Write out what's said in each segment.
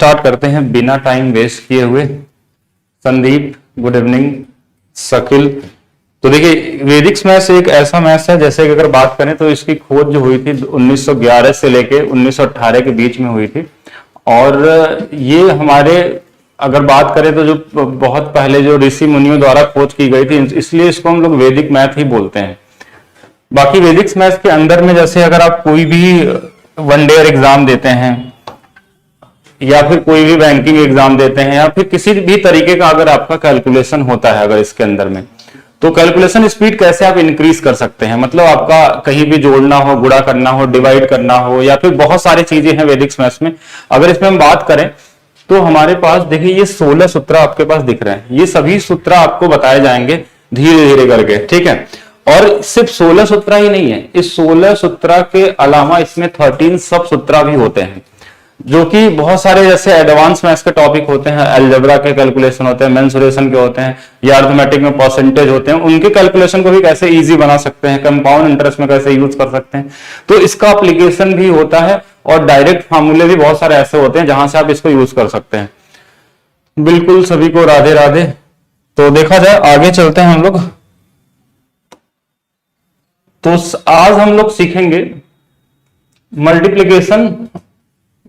Start करते हैं बिना टाइम वेस्ट किए हुए। Sandeep, good evening. शकील, तो देखिए वैदिक मैथ्स एक ऐसा मैथ्स है, जैसे कि अगर बात करें तो इसकी खोज जो हुई थी 1911 से लेके 1918 के बीच में हुई थी। और ये हमारे अगर बात करें तो जो बहुत पहले जो ऋषि मुनियों द्वारा खोज की गई थी, इसलिए इसको हम लोग वैदिक मैथ ही बोलते हैं। बाकी वैदिक मैथ्स के अंदर में जैसे अगर आप कोई भी वन डे एग्जाम देते हैं या फिर कोई भी बैंकिंग एग्जाम देते हैं या फिर किसी भी तरीके का अगर आपका कैलकुलेशन होता है अगर इसके अंदर में, तो कैलकुलेशन स्पीड कैसे आप इंक्रीज कर सकते हैं। मतलब आपका कहीं भी जोड़ना हो, गुणा करना हो, डिवाइड करना हो, या फिर बहुत सारी चीजें हैं वैदिक मैथ्स में। अगर इसमें हम बात करें तो हमारे पास देखिए ये 16 सूत्र आपके पास दिख रहे हैं। ये सभी सूत्र आपको बताए जाएंगे धीरे धीरे करके, ठीक है। और सिर्फ 16 सूत्र ही नहीं है, इस 16 सूत्र के अलावा इसमें 13 सब सूत्र भी होते हैं, जो कि बहुत सारे जैसे एडवांस मैथ्स के टॉपिक होते हैं, अलजेब्रा के कैलकुलेशन होते हैं, मेंसुरेशन के होते हैं, या अरिथमेटिक में परसेंटेज होते हैं, उनके कैलकुलेशन को भी कैसे इजी बना सकते हैं, कंपाउंड इंटरेस्ट में कैसे यूज कर सकते हैं, तो इसका एप्लीकेशन भी होता है। और डायरेक्ट फार्मूले भी बहुत सारे ऐसे होते हैं जहां से आप इसको यूज कर सकते हैं। बिल्कुल, सभी को राधे राधे। तो देखा जाए आगे चलते हैं हम लोग। तो आज हम लोग सीखेंगे मल्टीप्लीकेशन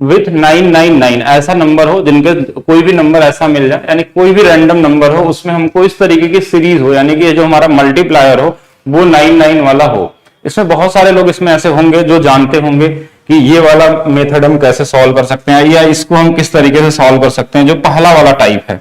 विथ 999। ऐसा नंबर हो जिनके कोई भी नंबर ऐसा मिल जाए, यानी कोई भी रैंडम नंबर हो, उसमें हमको इस तरीके की सीरीज हो, यानी कि जो हमारा मल्टीप्लायर हो वो 99 वाला हो। इसमें बहुत सारे लोग इसमें ऐसे होंगे जो जानते होंगे कि ये वाला मेथड हम कैसे सॉल्व कर सकते हैं या इसको हम किस तरीके से सॉल्व कर सकते हैं, जो पहला वाला टाइप है,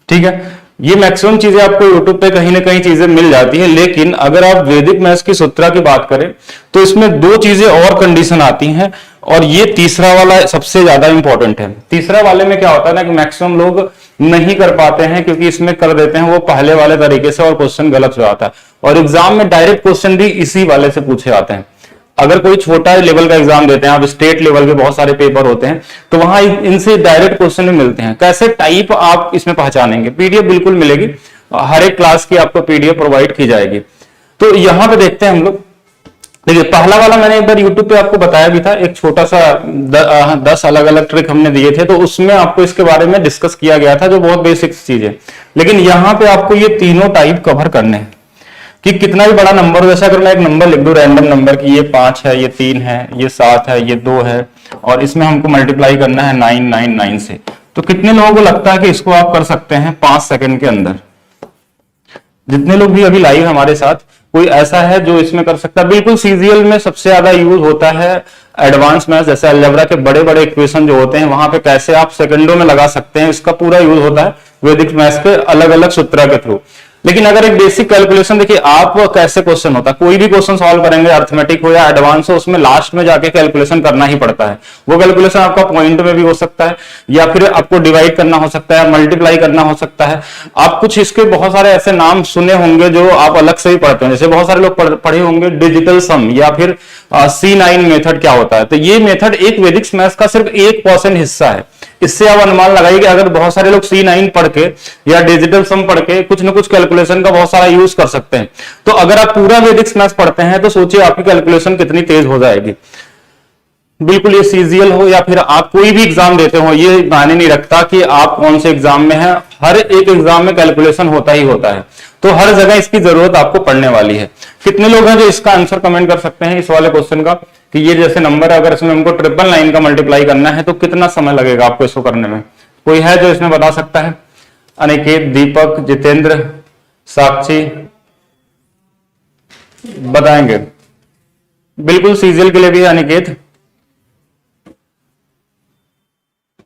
ठीक है। ये मैक्सिमम चीजें आपको यूट्यूब पे कहीं ना कहीं चीजें मिल जाती है, लेकिन अगर आप वैदिक मैथ्स की सूत्र की बात करें तो इसमें दो चीजें और कंडीशन आती हैं, और ये तीसरा वाला सबसे ज्यादा इंपॉर्टेंट है। तीसरा वाले में क्या होता है ना कि मैक्सिमम लोग नहीं कर पाते हैं, क्योंकि इसमें कर देते हैं वो पहले वाले तरीके से और क्वेश्चन गलत हो जाता है। और एग्जाम में डायरेक्ट क्वेश्चन भी इसी वाले से पूछे जाते हैं। अगर कोई छोटा लेवल का एग्जाम देते हैं आप, स्टेट लेवल के बहुत सारे पेपर होते हैं, तो वहां इनसे डायरेक्ट क्वेश्चन भी मिलते हैं। कैसे टाइप आप इसमें पहचानेंगे, पीडीएफ बिल्कुल मिलेगी, हर एक क्लास की आपको पीडीएफ प्रोवाइड की जाएगी। तो यहां पे देखते हैं हम लोग। देखिए पहला वाला मैंने एक बार यूट्यूब पे आपको बताया भी था, एक छोटा सा 10 अलग अलग ट्रिक हमने दिए थे, तो उसमें आपको इसके बारे में डिस्कस किया गया था, जो बहुत बेसिक चीज है। लेकिन यहाँ पे आपको ये तीनों टाइप कवर करने हैं कि कितना भी बड़ा नंबर हो। जैसे अगर मैं एक नंबर लिख दूं रैंडम नंबर की, ये 5 है, ये 3 है, ये 7 है, ये 2 है, और इसमें हमको मल्टीप्लाई करना है 999 से, तो कितने लोगों को लगता है कि इसको आप कर सकते हैं 5 सेकंड के अंदर? जितने लोग भी अभी लाइव हमारे साथ, कोई ऐसा है जो इसमें कर सकता है? बिल्कुल। सीजीएल में सबसे ज्यादा यूज होता है एडवांस मैथ्स, जैसे अलजेब्रा के बड़े बड़े इक्वेशन जो होते हैं, वहां पे कैसे आप सेकंडों में लगा सकते हैं, इसका पूरा यूज होता है वैदिक मैथ्स के अलग अलग सूत्र के थ्रू। लेकिन अगर एक बेसिक कैलकुलेशन देखिए आप, कैसे क्वेश्चन होता है, कोई भी क्वेश्चन सॉल्व करेंगे, अरिथमेटिक हो या एडवांस हो, उसमें लास्ट में जाके कैलकुलेशन करना ही पड़ता है। वो कैलकुलेशन आपका पॉइंट में भी हो सकता है, या फिर आपको डिवाइड करना हो सकता है, मल्टीप्लाई करना हो सकता है। आप कुछ इसके बहुत सारे ऐसे नाम सुने होंगे जो आप अलग से ही पढ़ते हैं, जैसे बहुत सारे लोग पढ़े होंगे डिजिटल सम, या फिर C9 मेथड क्या होता है। तो ये मेथड एक वैदिक मैथ्स का सिर्फ 1% हिस्सा है। इससे आप अनुमान लगाइए कि अगर बहुत सारे लोग C9 पढ़ के या डिजिटल सम पढ़ के कुछ न कुछ कैलकुलेशन का बहुत सारा यूज कर सकते हैं, तो अगर आप पूरा वैदिक मैथ्स पढ़ते हैं तो सोचिए आपकी कैलकुलेशन कितनी तेज हो जाएगी। बिल्कुल, ये सीजीएल हो या फिर आप कोई भी एग्जाम देते हो, ये मायने नहीं रखता कि आप कौन से एग्जाम में हैं, हर एक एग्जाम में कैलकुलेशन होता ही होता है, तो हर जगह इसकी जरूरत आपको पड़ने वाली है। कितने लोग हैं जो इसका आंसर कमेंट कर सकते हैं इस वाले क्वेश्चन का, कि ये जैसे नंबर है, अगर इसमें हमको 999 का मल्टीप्लाई करना है तो कितना समय लगेगा आपको इसको करने में? कोई है जो इसमें बता सकता है? अनिकेत, दीपक, जितेंद्र, साक्षी बताएंगे। बिल्कुल, सीजीएल के लिए भी अनिकेत।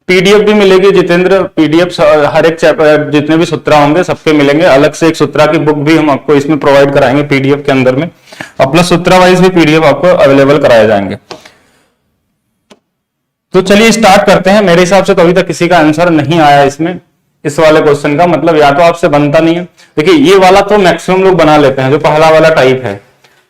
पीडीएफ भी मिलेगी जितेंद्र, पीडीएफ हर एक चैप्टर जितने भी सूत्र होंगे सबके मिलेंगे। अलग से एक सूत्र की बुक भी हम आपको इसमें प्रोवाइड कराएंगे पीडीएफ के अंदर में, और प्लस सूत्र वाइज भी पीडीएफ आपको अवेलेबल कराए जाएंगे। तो चलिए स्टार्ट करते हैं। मेरे हिसाब से तो अभी तक किसी का आंसर नहीं आया इसमें, इस वाले क्वेश्चन का, मतलब या तो आपसे बनता नहीं है। देखिए ये वाला तो मैक्सिमम लोग बना लेते हैं, जो पहला वाला टाइप है।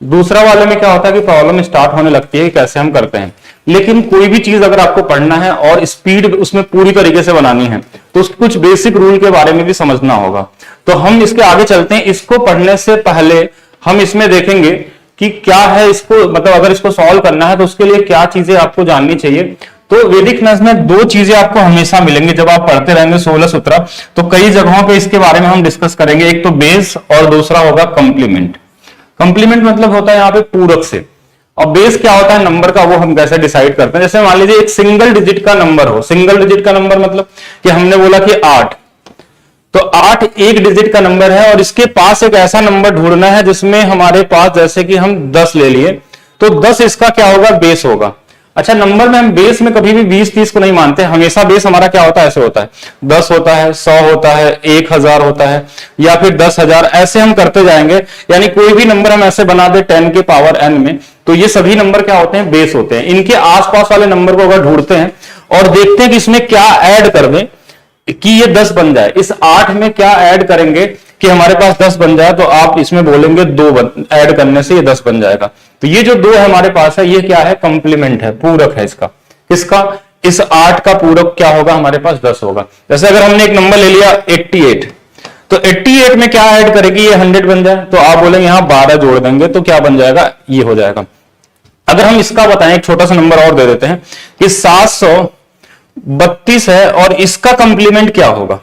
दूसरा वाले में क्या होता है कि प्रॉब्लम स्टार्ट होने लगती है कि कैसे हम करते हैं। लेकिन कोई भी चीज अगर आपको पढ़ना है और स्पीड उसमें पूरी तरीके से बनानी है, तो कुछ बेसिक रूल के बारे में भी समझना होगा। तो हम इसके आगे चलते हैं। इसको पढ़ने से पहले हम इसमें देखेंगे कि क्या है इसको, मतलब अगर इसको सॉल्व करना है तो उसके लिए क्या चीजें आपको जाननी चाहिए। तो तो वैदिक मैथ्स में दो चीजें आपको हमेशा मिलेंगी जब आप पढ़ते रहेंगे 16 सूत्र, तो कई जगहों पे इसके बारे में हम डिस्कस करेंगे। एक तो बेस और दूसरा होगा कंप्लीमेंट। कंप्लीमेंट मतलब होता है यहाँ पे पूरक से, और बेस क्या होता है नंबर का, वो हम कैसे डिसाइड करते हैं। जैसे मान लीजिए एक सिंगल डिजिट का नंबर हो, सिंगल डिजिट का नंबर मतलब कि हमने बोला कि 8, तो 8 एक डिजिट का नंबर है और इसके पास एक ऐसा नंबर ढूंढना है जिसमें हमारे पास, जैसे कि हम 10 ले लिए, तो 10 इसका क्या होगा, बेस होगा। अच्छा, नंबर में हम बेस में कभी भी 20-30 को नहीं मानते, हमेशा बेस हमारा क्या होता है, ऐसे होता है, 10 होता है, 100 होता है, 1000 होता है, या फिर 10,000, ऐसे हम करते जाएंगे। यानी कोई भी नंबर हम ऐसे बना दे 10 के पावर n में, तो ये सभी नंबर क्या होते हैं, बेस होते हैं। इनके आसपास वाले नंबर को अगर ढूंढते हैं और देखते हैं कि इसमें क्या ऐड कर दें कि ये 10 बन जाए, इस 8 में क्या ऐड करेंगे कि हमारे पास 10 बन जाए, तो आप इसमें बोलेंगे 2 ऐड करने से ये 10 बन जाएगा। तो ये जो 2 है हमारे पास है, ये क्या है, कंप्लीमेंट है, पूरक है इसका। किसका, इस 8 का पूरक क्या होगा, हमारे पास 10 होगा। जैसे अगर हमने एक नंबर ले लिया 88, तो 88 में क्या ऐड करेगी, ये 100 बन जाए, तो आप बोलेंगे यहां 12 जोड़ देंगे तो क्या बन जाएगा, ये हो जाएगा। अगर हम इसका बताएं, एक छोटा सा नंबर और दे देते हैं कि 732 है और इसका कंप्लीमेंट क्या होगा।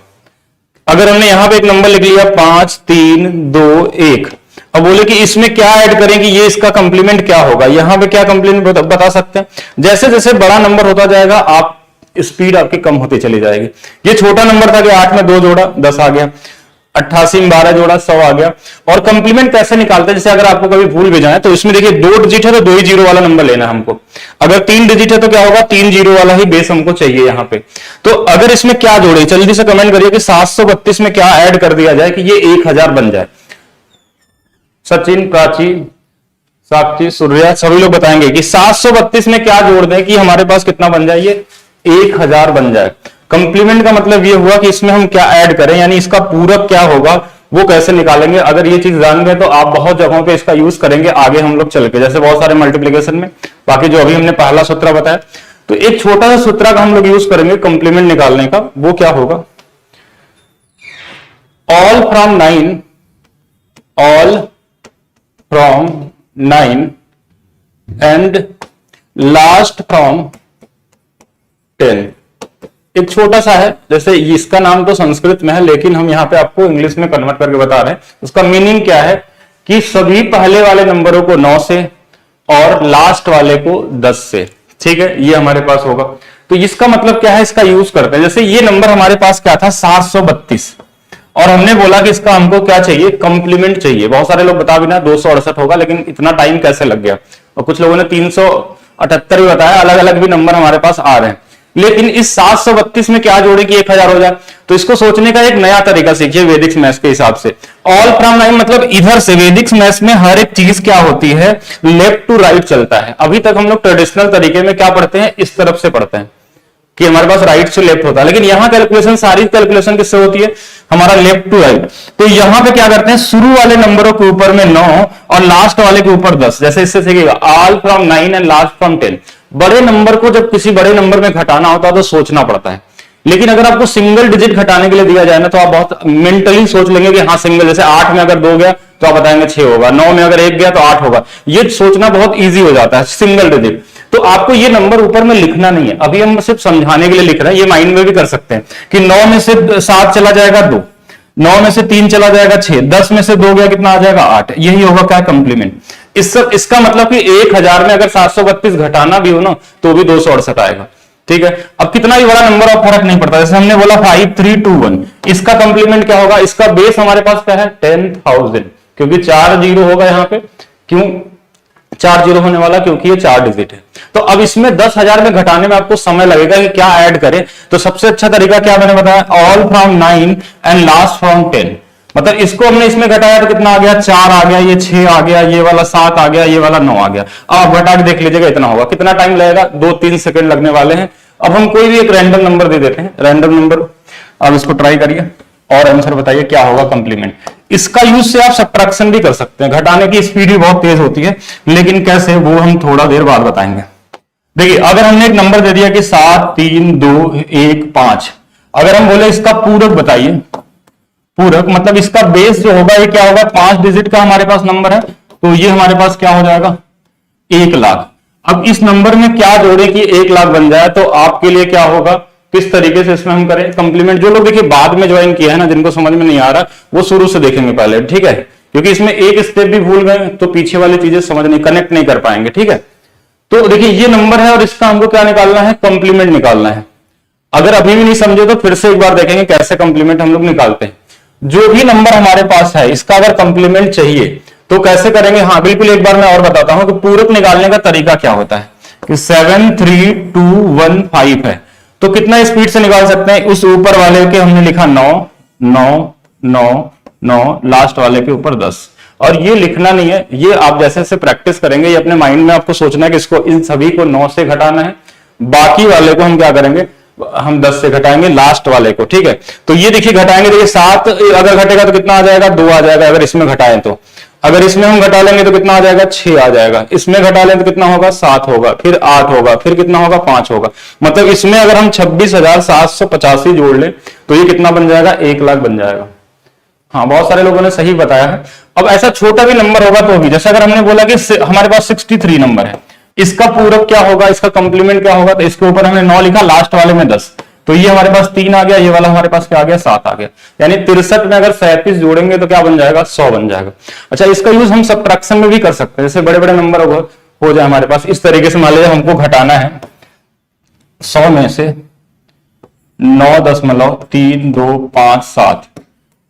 अगर हमने यहां पे एक नंबर लिख लिया 5 3 2 1, अब बोले कि इसमें क्या ऐड करें कि ये इसका कंप्लीमेंट क्या होगा, यहां पे क्या कंप्लीमेंट बता सकते हैं। जैसे जैसे बड़ा नंबर होता जाएगा आप स्पीड आपकी कम होती चली जाएगी। ये छोटा नंबर था कि 8 में 2 जोड़ा 10 आ गया, 88 में 12 जोड़ा 100 आ गया। और कंप्लीमेंट कैसे निकालते हैं, जैसे अगर आपको कभी भूल भी जाए तो इसमें देखिए 2 डिजिट है तो 2 ही जीरो वाला नंबर लेना है हमको। अगर 3 डिजिट है तो क्या होगा, 3 जीरो वाला ही बेस हमको चाहिए यहां पे। तो अगर इसमें क्या जोड़े, जल्दी से कमेंट करिए कि 732 में क्या ऐड कर दिया जाए कि ये 1000 बन जाए। सचिन, प्राची, साक्षी, सूर्या, सभी लोग बताएंगे कि 732 में क्या जोड़ दें कि हमारे पास कितना बन जाए, ये 1000 बन जाए। कंप्लीमेंट का मतलब ये हुआ कि इसमें हम क्या ऐड करें, यानी इसका पूरक क्या होगा वो कैसे निकालेंगे। अगर ये चीज जान गए तो आप बहुत जगहों पे इसका यूज करेंगे आगे हम लोग चल के, जैसे बहुत सारे मल्टीप्लिकेशन में। बाकी जो अभी हमने पहला सूत्र बताया, तो एक छोटा सा सूत्र का हम लोग यूज करेंगे कंप्लीमेंट निकालने का, वो क्या होगा, all from 9 and last from 10। एक छोटा सा है, जैसे इसका नाम तो संस्कृत में है लेकिन हम यहां पे आपको इंग्लिश में कन्वर्ट करके बता रहे हैं। उसका मीनिंग क्या है कि सभी पहले वाले नंबरों को 9 से और लास्ट वाले को 10 से, ठीक है, ये हमारे पास होगा। तो इसका मतलब क्या है, इसका यूज करते हैं। जैसे ये नंबर हमारे पास क्या था, 732, और हमने बोला कि इसका हमको क्या चाहिए, कंप्लीमेंट चाहिए। बहुत सारे लोग बता भी ना 268 होगा, लेकिन इतना टाइम कैसे लग गया, और कुछ लोगों ने 378 भी बताया, अलग अलग भी नंबर हमारे पास आ रहे हैं। लेकिन इस 732 में क्या जोड़े कि 1000 हो जाए, तो इसको सोचने का एक नया तरीका सीखिए वैदिक मैथ्स के हिसाब से। ऑल फ्रॉम 9 मतलब इधर से, वैदिक मैथ्स में हर एक चीज क्या होती है, लेफ्ट टू राइट चलता है। अभी तक हम लोग ट्रेडिशनल तरीके में क्या पढ़ते हैं, इस तरफ से पढ़ते हैं कि हमारे पास राइट से लेफ्ट होता है, लेकिन यहां कैलकुलेशन, सारी कैलकुलेशन किससे होती है, हमारा लेफ्ट टू राइट। तो यहां पे क्या करते हैं, शुरू वाले नंबरों के ऊपर में 9 और लास्ट वाले के ऊपर 10। जैसे इससे सीखिएगा all from 9 and last from 10। बड़े नंबर को जब किसी बड़े नंबर में घटाना होता है तो सोचना पड़ता है, लेकिन अगर आपको सिंगल डिजिट घटाने के लिए दिया जाए ना, तो आप बहुत मेंटली सोच लेंगे कि हाँ सिंगल, जैसे 8 में अगर 2 गया तो आप बताएंगे 6 होगा, 9 में अगर 1 गया तो 8 होगा। ये सोचना बहुत ईजी हो जाता है सिंगल डिजिट। तो आपको ये नंबर ऊपर में लिखना नहीं है, अभी हम सिर्फ समझाने के लिए लिख रहे हैं। ये माइंड में भी कर सकते हैं कि 9 में से 7 चला जाएगा 2, 9 में से 3 चला जाएगा 6, 10 में से 2 गया कितना आ जाएगा 8। यही होगा क्या, कंप्लीमेंट। इसका मतलब कि 1000 में अगर 732 घटाना भी हो ना तो भी 268 आएगा, ठीक है। अब कितना भी बड़ा नंबर और फर्क नहीं पड़ता। जैसे हमने बोला 5321, इसका कंप्लीमेंट क्या होगा, इसका बेस हमारे पास क्या है 10,000, क्योंकि 4 जीरो होगा यहाँ पे। क्यों 4 जीरो होने वाला, क्योंकि ये 4 डिजिट है। तो अब इसमें 10,000 में घटाने में आपको समय लगेगा कि क्या ऐड करें। तो सबसे अच्छा तरीका क्या मैंने बताया, all from 9 and last from 10। मतलब इसको हमने इसमें घटाया तो कितना आ गया, 4 आ गया, ये 6 आ गया, ये वाला 7 आ गया, ये वाला 9 आ गया। अब घटा के देख लीजिएगा इतना होगा। कितना टाइम लगेगा, 2-3 सेकंड लगने वाले हैं। अब हम कोई भी एक रैंडम नंबर दे देते हैं, रैंडम नंबर। अब इसको ट्राई करिए और आंसर बताइए क्या होगा कंप्लीमेंट। इसका यूज से आप सब्ट्रैक्शन भी कर सकते हैं, घटाने की स्पीड भी बहुत तेज होती है, लेकिन कैसे वो हम थोड़ा देर बाद बताएंगे। देखिए अगर हमने एक नंबर दे दिया कि 7 3 2 1 5, अगर हम बोले इसका पूरक बताइए, पूरक मतलब इसका बेस जो होगा ये क्या होगा, 5 डिजिट का हमारे पास नंबर है, तो ये हमारे पास क्या हो जाएगा 1 लाख। अब इस नंबर में क्या जोड़े कि 1 लाख बन जाए, तो आपके लिए क्या होगा, किस तरीके से इसमें हम करें कंप्लीमेंट। जो लोग देखिए बाद में ज्वाइन किया है ना, जिनको समझ में नहीं आ रहा, वो शुरू से देखेंगे पहले, ठीक है, क्योंकि इसमें एक स्टेप भी भूल गए तो पीछे वाली चीजें समझ नहीं, कनेक्ट नहीं कर पाएंगे, ठीक है। तो देखिए ये नंबर है और इसका हमको क्या निकालना है, कंप्लीमेंट निकालना है। अगर अभी भी नहीं समझे तो फिर से एक बार देखेंगे कैसे कंप्लीमेंट हम लोग निकालते हैं। जो भी नंबर हमारे पास है इसका अगर कंप्लीमेंट चाहिए तो कैसे करेंगे, हाँ बिल्कुल, एक बार मैं और बताता हूं कि पूरक निकालने का तरीका क्या होता है कि 73215 है, तो कितना स्पीड से निकाल सकते हैं। उस ऊपर वाले के हमने लिखा 9 9 9 9, लास्ट वाले के ऊपर 10, और ये लिखना नहीं है, ये आप जैसे जैसे प्रैक्टिस करेंगे ये अपने माइंड में आपको सोचना है कि इसको इन सभी को 9 से घटाना है, बाकी वाले को हम क्या करेंगे, हम 10 से घटाएंगे लास्ट वाले को, ठीक है। तो ये देखिए घटाएंगे, देखिए 7 अगर घटेगा तो कितना आ जाएगा, 2 आ जाएगा अगर इसमें घटाएं तो। अगर इसमें हम घटा लेंगे तो कितना आ जाएगा, 6 आ जाएगा। इसमें घटा लेंगे तो कितना होगा, 7 होगा, फिर 8 होगा, फिर कितना होगा, 5 होगा। मतलब इसमें अगर हम 26,785 जोड़ लें तो ये कितना बन जाएगा, 1 लाख बन जाएगा। हाँ, बहुत सारे लोगों ने सही बताया है। अब ऐसा छोटा भी नंबर होगा तो भी, जैसे अगर हमने बोला कि हमारे पास 63 नंबर है, इसका पूरक क्या होगा, इसका कंप्लीमेंट क्या होगा, तो इसके ऊपर हमने 9 लिखा, लास्ट वाले में 10, तो ये हमारे पास 3 आ गया, ये वाला हमारे पास क्या आ गया, 7 आ गया। यानी 63 में अगर 37 जोड़ेंगे तो क्या बन जाएगा, 100 बन जाएगा। अच्छा, इसका यूज हम सब्ट्रैक्शन में भी कर सकते हैं, जैसे बड़े बड़े नंबर हो जाए हमारे पास, इस तरीके से मान लीजिए हमको घटाना है 100 में से 9.32557,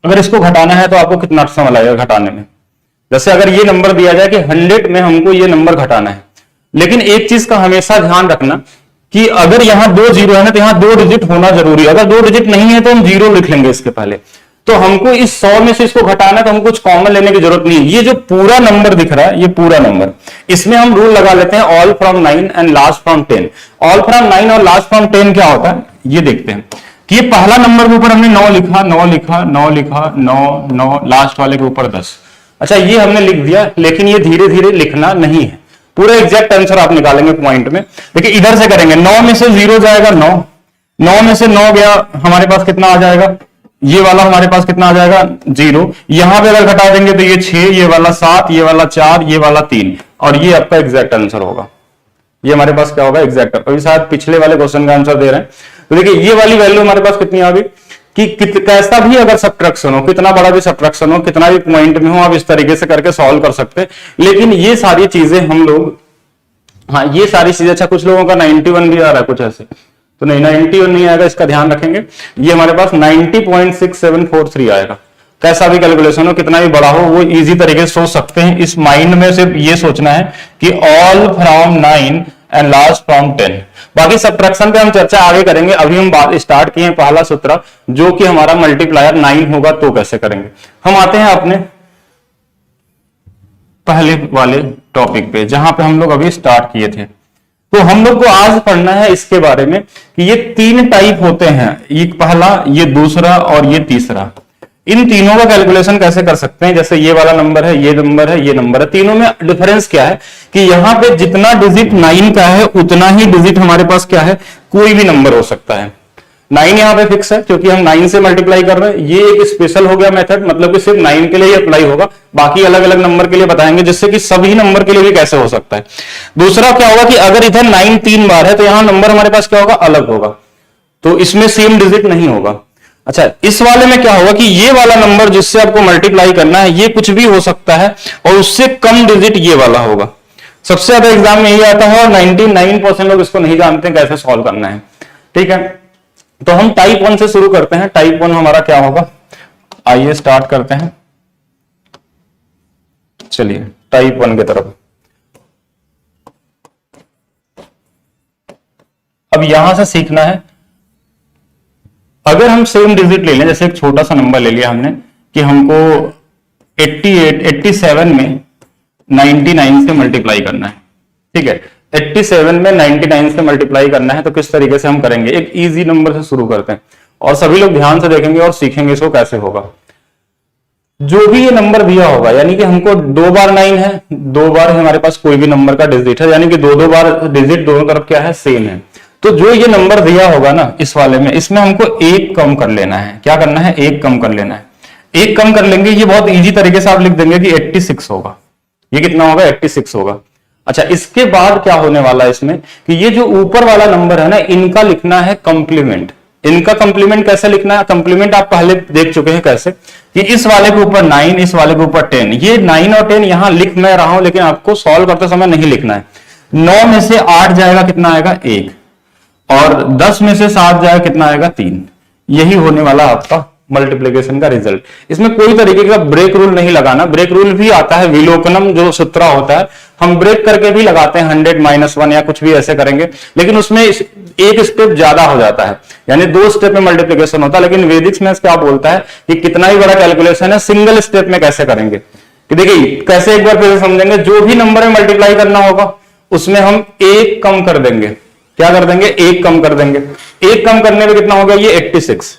अगर इसको घटाना है तो आपको कितना समय लगेगा घटाने में। जैसे अगर ये नंबर दिया जाए कि 100 में हमको ये नंबर घटाना है, लेकिन एक चीज का हमेशा ध्यान रखना कि अगर यहां 2 जीरो है ना, तो यहां 2 डिजिट होना जरूरी है। अगर 2 डिजिट नहीं है तो हम 0 लिख लेंगे इसके पहले। तो हमको इस 100 में से इसको घटाना है, तो हमको कुछ कॉमन लेने की जरूरत नहीं है। ये जो पूरा नंबर दिख रहा है, ये पूरा नंबर, इसमें हम रूल लगा लेते हैं all from 9 and last from 10। All from 9 और लास्ट फ्रॉम 10 क्या होता है, ये देखते हैं कि ये पहला नंबर के ऊपर हमने 9 लिखा, 9 लिखा, 9 लिखा, 9 9, लास्ट वाले के ऊपर 10। अच्छा, ये हमने लिख दिया, लेकिन ये धीरे धीरे लिखना नहीं है, पूरा एग्जैक्ट आंसर आप निकालेंगे पॉइंट में। देखिए इधर से करेंगे, 9 में से 0 जाएगा 9, 9 में से 9 गया, हमारे पास कितना आ जाएगा, ये वाला हमारे पास कितना आ जाएगा, 0। यहां पे अगर घटा देंगे तो ये 6, ये वाला 7, ये वाला 4, ये वाला 3, और ये आपका एग्जैक्ट आंसर होगा। ये हमारे पास क्या होगा, एग्जैक्ट। अभी शायद पिछले वाले क्वेश्चन का आंसर दे रहे हैं, तो देखिए ये वाली वैल्यू हमारे पास कितनी आ गई कि कैसा भी अगर सब्ट्रैक्शन हो, कितना बड़ा भी सब्ट्रैक्शन हो, कितना भी पॉइंट में हो, आप इस तरीके से करके सॉल्व कर सकते हैं। लेकिन ये सारी चीजें हम लोग, हाँ ये सारी चीजें, अच्छा कुछ लोगों का 91 भी आ रहा है कुछ ऐसे, तो नहीं 91 नहीं आएगा, इसका ध्यान रखेंगे। ये हमारे पास 90.6743 आएगा। कैसा भी कैलकुलेशन हो, कितना भी बड़ा हो, वो इजी तरीके से सोच सकते हैं। इस माइंड में सिर्फ ये सोचना है कि all from 9 and last from 10। बाकी सब्ट्रैक्शन पे हम चर्चा आगे करेंगे। अभी हम बात स्टार्ट किए हैं पहला सूत्र, जो कि हमारा मल्टीप्लायर 9 होगा तो कैसे करेंगे। हम आते हैं अपने पहले वाले टॉपिक पे, जहां पे हम लोग अभी स्टार्ट किए थे। तो हम लोग को आज पढ़ना है इसके बारे में कि ये 3 टाइप होते हैं, ये पहला, ये दूसरा और ये तीसरा। इन तीनों का कैलकुलेशन कैसे कर सकते हैं। जैसे ये वाला नंबर है, ये नंबर है, ये नंबर है, तीनों में डिफरेंस क्या है कि यहाँ पे जितना डिजिट 9 का है उतना ही डिजिट हमारे पास क्या है, कोई भी नंबर हो सकता है। 9 यहाँ पे फिक्स है क्योंकि हम 9 से मल्टीप्लाई कर रहे हैं। ये एक स्पेशल हो गया मेथड, मतलब कि सिर्फ 9 के लिए ही अप्लाई होगा, बाकी अलग अलग नंबर के लिए बताएंगे, जिससे कि सभी नंबर के लिए भी कैसे हो सकता है। दूसरा क्या होगा कि अगर इधर 9 3 बार है तो यहाँ नंबर हमारे पास क्या होगा, अलग होगा, तो इसमें सेम डिजिट नहीं होगा। अच्छा, इस वाले में क्या होगा कि ये वाला नंबर जिससे आपको मल्टीप्लाई करना है ये कुछ भी हो सकता है और उससे कम डिजिट ये वाला होगा। सबसे ज्यादा एग्जाम में यही आता है और 99% लोग इसको नहीं जानते कैसे सॉल्व करना है। ठीक है, तो हम टाइप 1 से शुरू करते हैं। टाइप 1 हमारा क्या होगा, आइए स्टार्ट करते हैं। चलिए टाइप 1 की तरफ। अब यहां से सीखना है, अगर हम सेम डिजिट ले लें, जैसे एक छोटा सा नंबर ले लिया हमने कि हमको 87 में 99 से मल्टीप्लाई करना है। ठीक है, 87 में 99 से मल्टीप्लाई करना है, तो किस तरीके से हम करेंगे। एक इजी नंबर से शुरू करते हैं और सभी लोग ध्यान से देखेंगे और सीखेंगे इसको कैसे होगा। जो भी ये नंबर दिया होगा, यानी कि हमको 2 बार 9 है, 2 बार हमारे पास कोई भी नंबर का डिजिट है, यानी कि 2 बार डिजिट दोनों तरफ क्या है, सेम है। तो जो ये नंबर दिया होगा ना इस वाले में, इसमें हमको 1 कम कर लेना है। क्या करना है, 1 कम कर लेना है। 1 कम कर लेंगे, ये बहुत इजी तरीके से आप लिख देंगे कि 86 होगा। ये कितना होगा, 86 होगा। अच्छा, इसके बाद क्या होने वाला है इसमें कि ये जो ऊपर वाला नंबर है ना, इनका लिखना है कंप्लीमेंट। इनका कंप्लीमेंट कैसे लिखना है? कंप्लीमेंट आप पहले देख चुके हैं कैसे, कि इस वाले के ऊपर 9, इस वाले के ऊपर 10। ये 9 और 10 यहां लिख मैं रहा हूं, लेकिन आपको सॉल्व करते समय नहीं लिखना है। 9 में से 8 जाएगा, कितना आएगा? 1। और 10 में से 7 जाएगा, कितना आएगा? 3। यही होने वाला आपका मल्टीप्लिकेशन का रिजल्ट। इसमें कोई तरीके का ब्रेक रूल नहीं लगाना। ब्रेक रूल भी आता है, विलोकनम जो सूत्र होता है, हम ब्रेक करके भी लगाते हैं, 100 - 1 या कुछ भी ऐसे करेंगे, लेकिन उसमें एक स्टेप ज्यादा हो जाता है, यानी 2 स्टेप में मल्टीप्लिकेशन होता है। लेकिन वैदिक मैथ्स क्या बोलता है कि कितना ही बड़ा कैलकुलेशन है, सिंगल स्टेप में कैसे करेंगे। कि देखिए कैसे, एक बार फिर समझेंगे। जो भी नंबर में मल्टीप्लाई करना होगा उसमें हम 1 कम कर देंगे। क्या कर देंगे? 1 कम कर देंगे। 1 कम करने में कितना होगा? ये 86।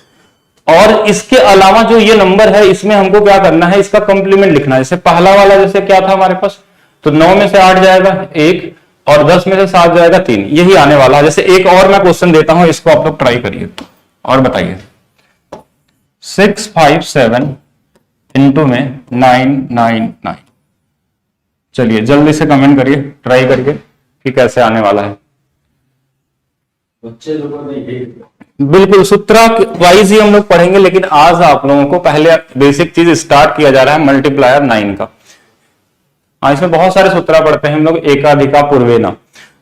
और इसके अलावा जो ये नंबर है, इसमें हमको क्या करना है? इसका कंप्लीमेंट लिखना है। जैसे पहला वाला जैसे क्या था हमारे पास, तो 9 में से 8 जाएगा 1, और 10 में से 7 जाएगा 3। यही आने वाला है। जैसे एक और मैं क्वेश्चन देता हूं, इसको आप लोग ट्राई करिए और बताइए। 657 इंटू में 999। चलिए जल्दी से कमेंट करिए, ट्राई करिए कि कैसे आने वाला है। बच्चे लोगों ने बिल्कुल सूत्र वाइज ही हम लोग पढ़ेंगे, लेकिन आज आप लोगों को पहले बेसिक चीज स्टार्ट किया जा रहा है मल्टीप्लायर 9 का। इसमें बहुत सारे सूत्र पढ़ते हैं हम लोग। एकाधिका पूर्वेना,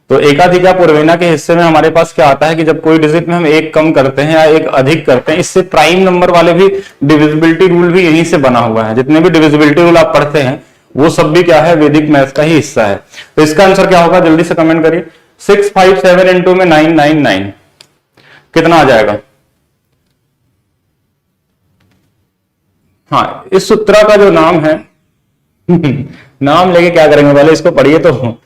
तो एकाधिका पूर्वेना के हिस्से में हमारे पास क्या आता है कि जब कोई डिजिट में हम 1 कम करते हैं या 1 अधिक करते हैं, इससे प्राइम नंबर वाले भी डिविजिबिलिटी रूल भी यहीं से बना हुआ है। जितने भी डिविजिबिलिटी रूल आप पढ़ते हैं वो सब भी क्या है? वैदिक मैथ्स का ही हिस्सा है। तो इसका आंसर क्या होगा? जल्दी से कमेंट करिए। 657 इंटू में 999 कितना आ जाएगा? हाँ, इस सूत्र का जो नाम है नाम लेके क्या करेंगे, पहले इसको पढ़िए। तो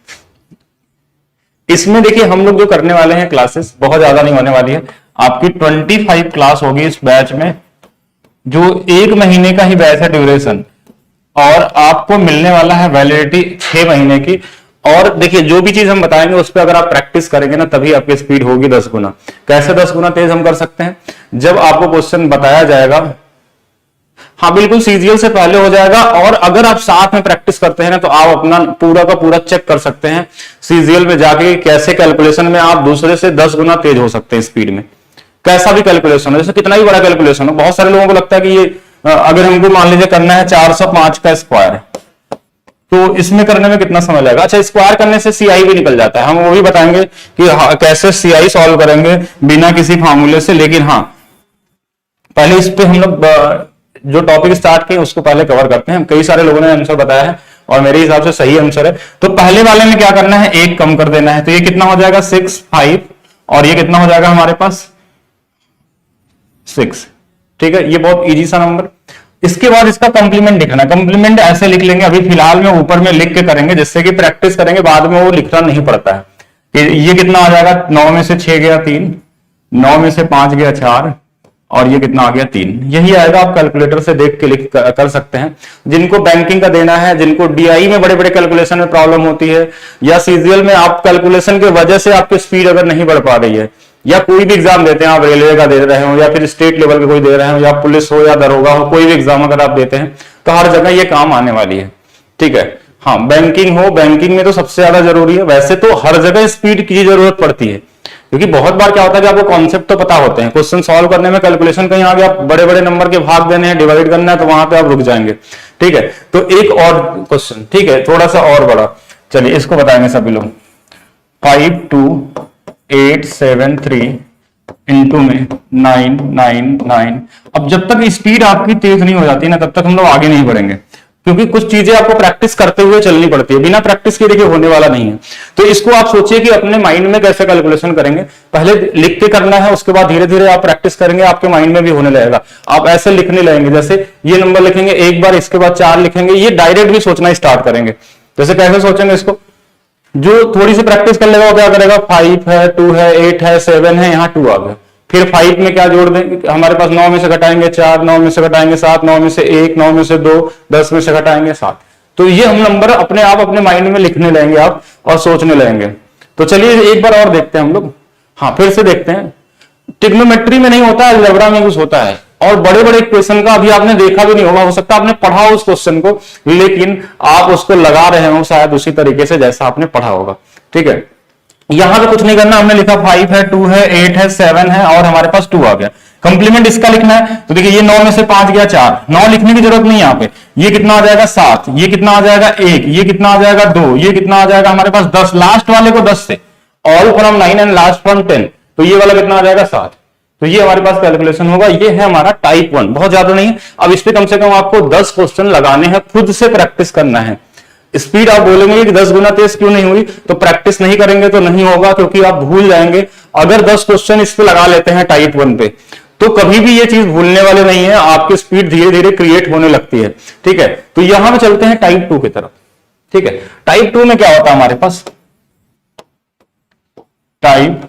इसमें देखिए हम लोग जो करने वाले हैं, क्लासेस बहुत ज्यादा नहीं होने वाली है। आपकी 25 क्लास होगी इस बैच में, जो 1 महीने का ही बैच है ड्यूरेशन, और आपको मिलने वाला है वैलिडिटी 6 महीने की। और देखिए जो भी चीज हम बताएंगे उस पर अगर आप प्रैक्टिस करेंगे ना, तभी आपकी स्पीड होगी 10 गुना। कैसे 10 गुना तेज हम कर सकते हैं? जब आपको क्वेश्चन बताया जाएगा, हाँ बिल्कुल सीजीएल से पहले हो जाएगा, और अगर आप साथ में प्रैक्टिस करते हैं ना, तो आप अपना पूरा का पूरा चेक कर सकते हैं सीजीएल में जाके कैसे कैलकुलेशन में आप दूसरे से 10 गुना तेज हो सकते हैं स्पीड में। कैसा भी कैलकुलेशन हो, जैसे कितना ही बड़ा कैलकुलेशन हो। बहुत सारे लोगों को लगता है कि ये अगर हमको मान लीजिए करना है 405 का स्क्वायर, तो इसमें करने में कितना समय लगेगा? अच्छा, स्क्वायर करने से सीआई भी निकल जाता है, हम वो भी बताएंगे कि कैसे सीआई सॉल्व करेंगे बिना किसी फार्मूले से। लेकिन हाँ, पहले इस पे हम लोग जो टॉपिक स्टार्ट किए उसको पहले कवर करते हैं। कई सारे लोगों ने आंसर बताया है और मेरे हिसाब से सही आंसर है। तो पहले वाले में क्या करना है? 1 कम कर देना है। तो ये कितना हो जाएगा? 65, और ये कितना हो जाएगा हमारे पास? 6। ठीक है, ये बहुत इजी सा नंबर। इसके बाद इसका कंप्लीमेंट लिखना। कंप्लीमेंट ऐसे लिख लेंगे, अभी फिलहाल में ऊपर में लिख के करेंगे, जिससे कि प्रैक्टिस करेंगे, बाद में वो लिखना नहीं पड़ता है। ये कितना आ जाएगा? 9 में से 6 गया 3, 9 में से 5 गया 4, और ये कितना आ गया? 3। यही आएगा। आप कैलकुलेटर से देख के लिख कर सकते हैं। जिनको बैंकिंग का देना है, जिनको डीआई में बड़े बड़े कैलकुलेशन में प्रॉब्लम होती है, या सीजीएल में आप कैलकुलेशन की वजह से आपकी स्पीड अगर नहीं बढ़ पा रही है, या कोई भी एग्जाम देते हैं, आप रेलवे का दे रहे हो या फिर स्टेट लेवल के कोई दे रहे हो, या पुलिस हो या दरोगा हो, कोई भी एग्जाम अगर आप देते हैं, तो हर जगह ये काम आने वाली है। ठीक है, हाँ बैंकिंग हो, बैंकिंग में तो सबसे ज्यादा जरूरी है। वैसे तो हर जगह स्पीड की जरूरत पड़ती है, क्योंकि बहुत बार क्या होता है कि आपको कॉन्सेप्ट तो पता होते हैं, क्वेश्चन सॉल्व करने में कैलकुलेशन कहीं आगे आप बड़े बड़े नंबर के भाग देने हैं, डिवाइड करना है, तो वहां पे आप रुक जाएंगे। ठीक है, तो एक और क्वेश्चन, ठीक है, थोड़ा सा और बड़ा, चलिए इसको बताएंगे सभी लोग। 52873 इंटू में 999। अब जब तक स्पीड आपकी तेज नहीं हो जाती ना, तब तक हम लोग आगे नहीं बढ़ेंगे, क्योंकि कुछ चीजें आपको प्रैक्टिस करते हुए चलनी पड़ती है। बिना प्रैक्टिस के देखिए होने वाला नहीं है। तो इसको आप सोचिए कि अपने माइंड में कैसे कैलकुलेशन करेंगे। पहले लिख के करना है, उसके बाद धीरे धीरे आप प्रैक्टिस करेंगे, आपके माइंड में भी होने लगेगा। आप ऐसे लिखने लगेंगे, जैसे ये नंबर लिखेंगे एक बार, इसके बाद 4 लिखेंगे, ये डायरेक्ट भी सोचना स्टार्ट करेंगे। जैसे कैसे सोचेंगे इसको, जो थोड़ी सी प्रैक्टिस कर लेगा वो क्या करेगा, 5 है, 2 है, 8 है, 7 है, यहाँ 2 आ गया। फिर 5 में क्या जोड़ देंगे, हमारे पास 9 में से घटाएंगे 4, 9 में से घटाएंगे 7, 9 में से 1, 9 में से 2, 10 में से घटाएंगे 7। तो ये हम नंबर अपने आप अपने माइंड में लिखने लगेंगे आप, और सोचने लगेंगे। तो चलिए एक बार और देखते हैं हम लोग। हाँ फिर से देखते हैं। ट्रिग्नोमेट्री में नहीं होता है, अलजेब्रा में यूज होता है। और बड़े बड़े क्वेश्चन का अभी आपने देखा भी नहीं होगा, हो सकता है आपने पढ़ा हो उस क्वेश्चन को, लेकिन आप उसको लगा रहे हो शायद उसी तरीके से जैसा आपने पढ़ा होगा। ठीक है, यहां पे कुछ नहीं करना, हमने लिखा 5 है, 2 है, 8 है, 7 है और हमारे पास 2 आ गया। कंप्लीमेंट इसका लिखना है, तो देखिए ये 9 में से 5 गया 4, 9 लिखने की जरूरत नहीं यहाँ पे। ये कितना आ जाएगा 7, ये कितना आ जाएगा 1, ये कितना आ जाएगा 2, ये कितना आ जाएगा हमारे पास 10, लास्ट वाले को 10 से, all from 9 and last from 10, तो ये वाला कितना आ जाएगा 7। तो ये हमारे पास कैलकुलेशन होगा। ये है हमारा टाइप 1, बहुत ज्यादा नहीं है। अब इस पे कम से कम आपको 10 क्वेश्चन लगाने हैं, खुद से प्रैक्टिस करना है। स्पीड आप बोलेंगे कि 10 गुना तेज क्यों नहीं हुई, तो प्रैक्टिस नहीं करेंगे तो नहीं होगा, क्योंकि आप भूल जाएंगे। अगर 10 क्वेश्चन इस पे लगा लेते हैं टाइप 1 पे, तो कभी भी ये चीज भूलने वाले नहीं है, आपकी स्पीड धीरे धीरे क्रिएट होने लगती है। ठीक है, तो यहां पे चलते हैं टाइप 2 की तरफ। ठीक है, टाइप 2 में क्या होता है हमारे पास, टाइप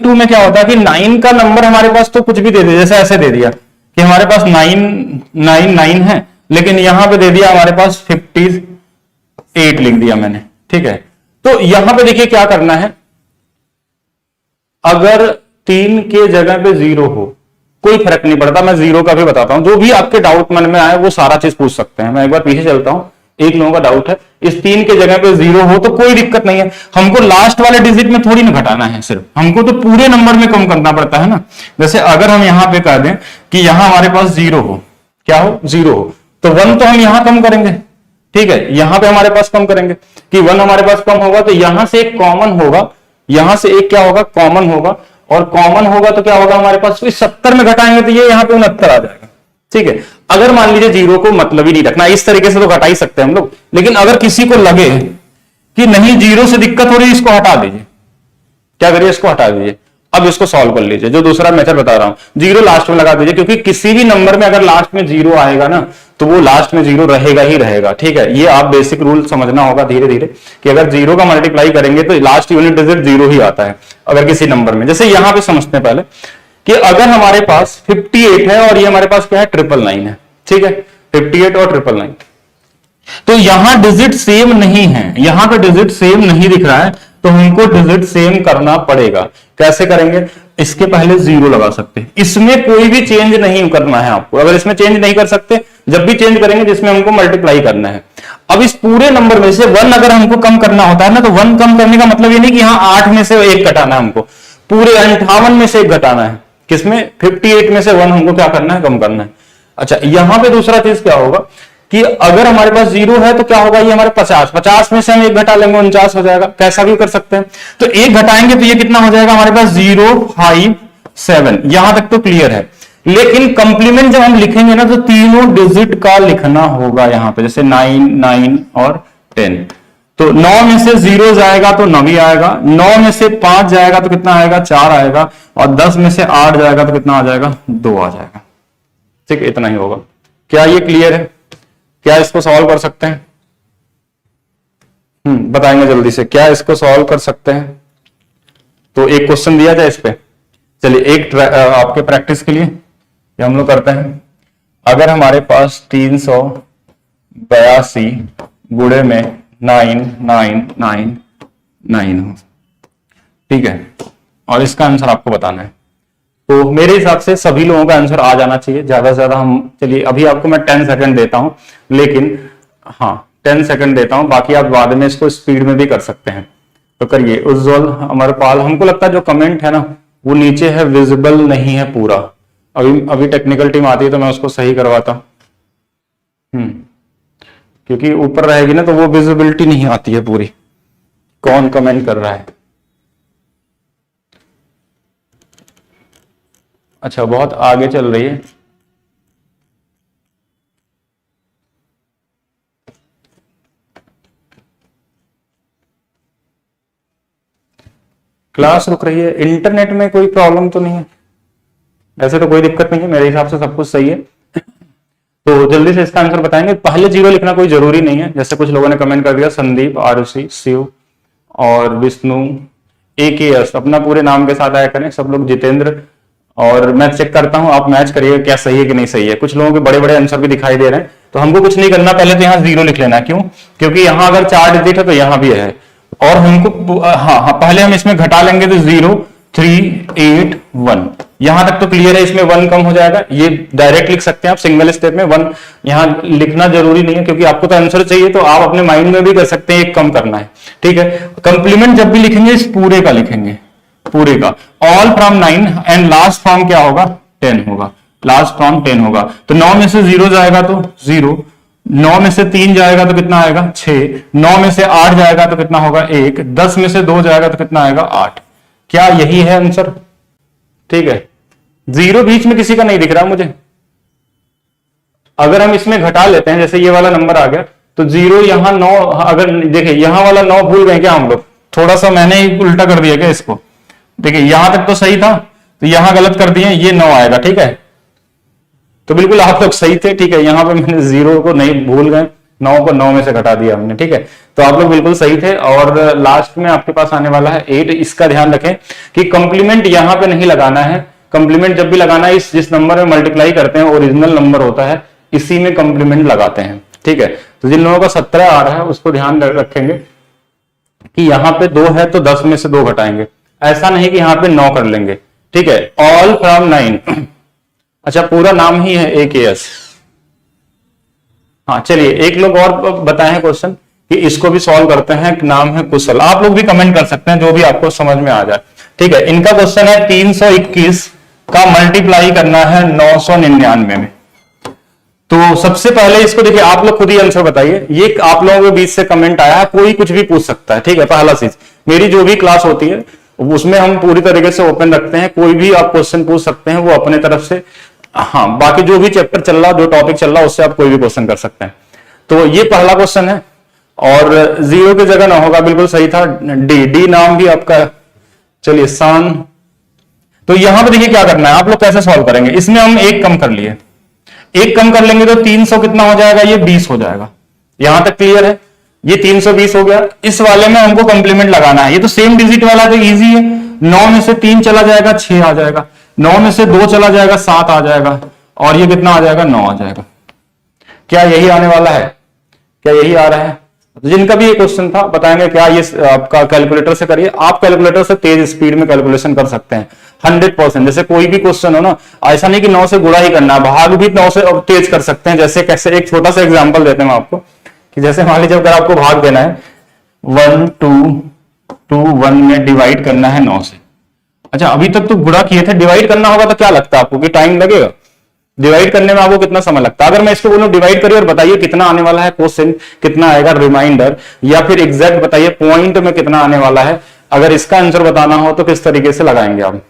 2 में क्या होता है कि 9 का नंबर हमारे पास तो कुछ भी दे दिया, जैसे ऐसे दे दिया कि हमारे पास 9 है, लेकिन यहां पे दे दिया हमारे पास 58 लिख दिया मैंने। ठीक है, तो यहां पे देखिए क्या करना है, अगर 3 के जगह पे 0 हो कोई फर्क नहीं पड़ता, मैं 0 का भी बताता हूं, जो भी आपके डाउट मन में आए वो सारा चीज पूछ सकते हैं। मैं एक बार पीछे चलता हूं, एक लोगों का डाउट है इस 3 के जगह पे 0 हो तो कोई दिक्कत नहीं है, हमको लास्ट वाले डिजिट में थोड़ी ना घटाना है, सिर्फ हमको तो पूरे नंबर में कम करना पड़ता है ना। जैसे अगर हम यहां पे कह दें कि यहां हमारे पास 0 हो, क्या हो 0 हो, तो 1 तो हम यहां कम करेंगे। ठीक है, यहां पे हमारे पास कम करेंगे कि 1 हमारे पास कम होगा, तो यहां से एक कॉमन होगा, यहां से एक क्या होगा कॉमन होगा, और कॉमन होगा तो क्या होगा हमारे पास, 70 में घटाएंगे तो ये यहां पे 69 आ जाएगा। ठीक है, अगर मान लीजिए 0 को मतलब ही नहीं रखना, इस तरीके से तो घटा ही सकते हैं हम लोग, लेकिन अगर किसी को लगे कि नहीं 0 से दिक्कत हो रही है, इसको हटा दीजिए। क्या करिए, इसको हटा दीजिए। अब इसको सॉल्व कर लीजिए, जो दूसरा मेथड बता रहा हूं, 0 लास्ट में लगा दीजिए, क्योंकि किसी भी नंबर में अगर लास्ट में 0 आएगा ना, तो वो लास्ट में 0 रहेगा ही रहेगा। ठीक है, ये आप बेसिक रूल समझना होगा धीरे धीरे, कि अगर 0 का मल्टीप्लाई करेंगे तो लास्ट यूनिट डिजिट 0 ही आता है अगर किसी नंबर में। जैसे यहां पे समझते हैं पहले कि अगर हमारे पास 58 है और ये हमारे पास क्या है 999 है। ठीक है, 58 और 999, तो यहां डिजिट सेम नहीं है, यहां पे डिजिट सेम नहीं दिख रहा है, तो हमको डिजिट सेम करना पड़ेगा। कैसे करेंगे, इसके पहले 0 लगा सकते हैं, इसमें कोई भी चेंज नहीं करना है आपको। अगर इसमें चेंज नहीं कर सकते, जब भी चेंज करेंगे जिसमें हमको मल्टीप्लाई करना है। अब इस पूरे नंबर में से 1 अगर हमको कम करना होता है ना, तो 1 कम करने का मतलब ये नहीं कि यहां 8 में से 1 घटाना है, हमको पूरे 58 में से 1 घटाना है। किसमें, 58 में से 1 हमको क्या करना है, कम करना है। अच्छा, यहां पे दूसरा चीज क्या होगा कि अगर हमारे पास 0 है तो क्या होगा, ये हमारे 50 में से हम 1 घटा लेंगे, 49 हो जाएगा। कैसा भी कर सकते हैं, तो 1 घटाएंगे तो ये कितना हो जाएगा हमारे पास 057। यहां तक तो क्लियर है, लेकिन कंप्लीमेंट जब हम लिखेंगे ना, तो तीनों डिजिट का लिखना होगा यहां पे, जैसे 9, 9 और 10। तो 9 में से 0 जाएगा तो 9 ही आएगा, 9 में से 5 जाएगा तो कितना आएगा 4 आएगा, और 10 में से 8 जाएगा तो कितना आ जाएगा 2 आ जाएगा। ठीक, इतना ही होगा। क्या ये क्लियर है, क्या इसको सॉल्व कर सकते हैं? बताएंगे जल्दी से, क्या इसको सॉल्व कर सकते हैं? तो एक क्वेश्चन दिया जाए इस पे, चलिए एक आपके प्रैक्टिस के लिए हम लोग करते हैं। अगर हमारे पास 382 गुणे में 9999 हो, ठीक है, और इसका आंसर आपको बताना है, तो मेरे हिसाब से सभी लोगों का आंसर आ जाना चाहिए। ज्यादा से ज्यादा हम, चलिए अभी आपको मैं 10 सेकंड देता हूं, लेकिन हाँ 10 सेकंड देता हूं, बाकी आप बाद में इसको स्पीड में भी कर सकते हैं। तो करिए। उज्जवल अमरपाल, हमको लगता है जो कमेंट है ना वो नीचे है, विजिबल नहीं है पूरा। अभी टेक्निकल टीम आती है तो मैं उसको सही करवाता हूं, क्योंकि ऊपर रहेगी ना तो वो विजिबिलिटी नहीं आती है पूरी, कौन कमेंट कर रहा है। अच्छा, बहुत आगे चल रही है। क्लास रुक रही है, इंटरनेट में कोई प्रॉब्लम तो नहीं है? ऐसे तो कोई दिक्कत नहीं है, मेरे हिसाब से सब कुछ सही है। तो जल्दी से इसका आंसर बताएंगे। पहले 0 लिखना कोई जरूरी नहीं है, जैसे कुछ लोगों ने कमेंट कर दिया, संदीप, आरुषि, शिव और विष्णु, AKS, अपना पूरे नाम के साथ आया करें सब लोग, जितेंद्र। और मैं चेक करता हूं, आप मैच करिए क्या सही है कि नहीं सही है। कुछ लोगों के बड़े बड़े आंसर भी दिखाई दे रहे हैं, तो हमको कुछ नहीं करना, पहले तो यहाँ 0 लिख लेना। क्यों? क्योंकि यहाँ अगर 4 डिजिट है तो यहाँ भी है, और हमको हाँ पहले हम इसमें घटा लेंगे तो 0, 381। यहां तक तो क्लियर है, इसमें 1 कम हो जाएगा, ये डायरेक्ट लिख सकते हैं आप सिंगल स्टेप में। 1 यहां लिखना जरूरी नहीं है, क्योंकि आपको तो आंसर चाहिए, तो आप अपने माइंड में भी कर सकते हैं, एक कम करना है, ठीक है। कंप्लीमेंट जब भी लिखेंगे इस पूरे का लिखेंगे, पूरे का। All from 9 and last from क्या होगा, 10 होगा, लास्ट फ्रॉम 10 होगा। तो 9 में से 0 जाएगा तो 0, 9 में से 3 जाएगा तो कितना आएगा 6, 9 में से 8 जाएगा तो कितना होगा 1, 10 में से 2 जाएगा तो कितना आएगा 8। क्या यही है आंसर, ठीक है। 0 बीच में किसी का नहीं दिख रहा मुझे। अगर हम इसमें घटा लेते हैं, जैसे ये वाला नंबर आ गया, तो 0 यहां 9, अगर देखिए यहां वाला 9 भूल गए क्या हम लोग, थोड़ा सा मैंने ही उल्टा कर दिया क्या इसको, देखिए यहां तक तो सही था, तो यहां गलत कर दिए, ये 9 आएगा, ठीक है। तो बिल्कुल आप लोग सही थे, ठीक है। यहां पे मैंने 0 को नहीं भूल गए, 9 को 9 में से घटा दिया हमने, ठीक है। तो आप लोग बिल्कुल सही थे। और लास्ट में आपके पास आने वाला है 8। इसका ध्यान रखें कि कंप्लीमेंट यहां पे नहीं लगाना है। कंप्लीमेंट जब भी लगाना है, इस जिस नंबर में मल्टीप्लाई करते हैं ओरिजिनल नंबर होता है, इसी में कंप्लीमेंट लगाते हैं, ठीक है। तो जिन लोगों का 17 आ रहा है उसको ध्यान रखेंगे कि यहां पे 2 है तो 10 में से 2 घटाएंगे, ऐसा नहीं कि यहां पे 9 कर लेंगे, ठीक है। ऑल फ्रॉम 9 अच्छा पूरा नाम ही है AKS। हाँ चलिए, एक लोग और बताएं क्वेश्चन कि इसको भी सॉल्व करते हैं। नाम है कुशल, आप लोग भी कमेंट कर सकते हैं जो भी आपको समझ में आ जाए, ठीक है। इनका क्वेश्चन है 321 का मल्टीप्लाई करना है 999 में। तो सबसे पहले इसको देखिए, आप लोग खुद ही आंसर बताइए। ये आप लोगों के बीच से कमेंट आया है, कोई कुछ भी पूछ सकता है, ठीक है। पहला चीज, मेरी जो भी क्लास होती है उसमें हम पूरी तरीके से ओपन रखते हैं, कोई भी आप क्वेश्चन पूछ सकते हैं, वो अपने तरफ से। हाँ, बाकी जो भी चैप्टर चल रहा, जो टॉपिक चल रहा, उससे आप कोई भी क्वेश्चन कर सकते हैं। तो ये पहला क्वेश्चन है, और 0 की जगह ना होगा, बिल्कुल सही था। डी नाम भी आपका, चलिए सान। तो यहां पे देखिए क्या करना है, आप लोग कैसे सॉल्व करेंगे। इसमें हम 1 कम कर लिए, 1 कम कर लेंगे तो 300 कितना हो जाएगा, ये 20 हो जाएगा। यहां तक क्लियर है, ये 320 हो गया। इस वाले में हमको कंप्लीमेंट लगाना है, ये तो सेम डिजिट वाला तो इजी है। 9 में से 3 चला जाएगा 6 आ जाएगा, 9 में से 2 चला जाएगा 7 आ जाएगा, और ये कितना आ जाएगा 9 आ जाएगा। क्या यही आने वाला है, क्या यही आ रहा है। तो जिनका भी ये क्वेश्चन था बताएंगे क्या, ये आपका कैलकुलेटर से करिए। आप कैलकुलेटर से तेज स्पीड में कैलकुलेशन कर सकते हैं 100%। जैसे कोई भी क्वेश्चन हो ना, ऐसा नहीं कि 9 से गुणा ही करना है, भाग भी 9 से तेज कर सकते हैं। जैसे कैसे, एक छोटा सा एग्जांपल देते हैं आपको कि जैसे मान लीजिए अगर आपको भाग देना है 1 2 2 1 में डिवाइड करना है 9 से। अच्छा अभी तक तो गुणा किए थे, डिवाइड करना होगा तो क्या लगता है आपको कि टाइम लगेगा डिवाइड करने में, आपको कितना समय लगता है। अगर मैं इसको बोलूं डिवाइड करिए और बताइए कितना आने वाला है क्वेश्चन, कितना आएगा रिमाइंडर, या फिर एग्जैक्ट बताइए पॉइंट में कितना आने वाला है। अगर इसका आंसर बताना हो तो किस तरीके से लगाएंगे आप,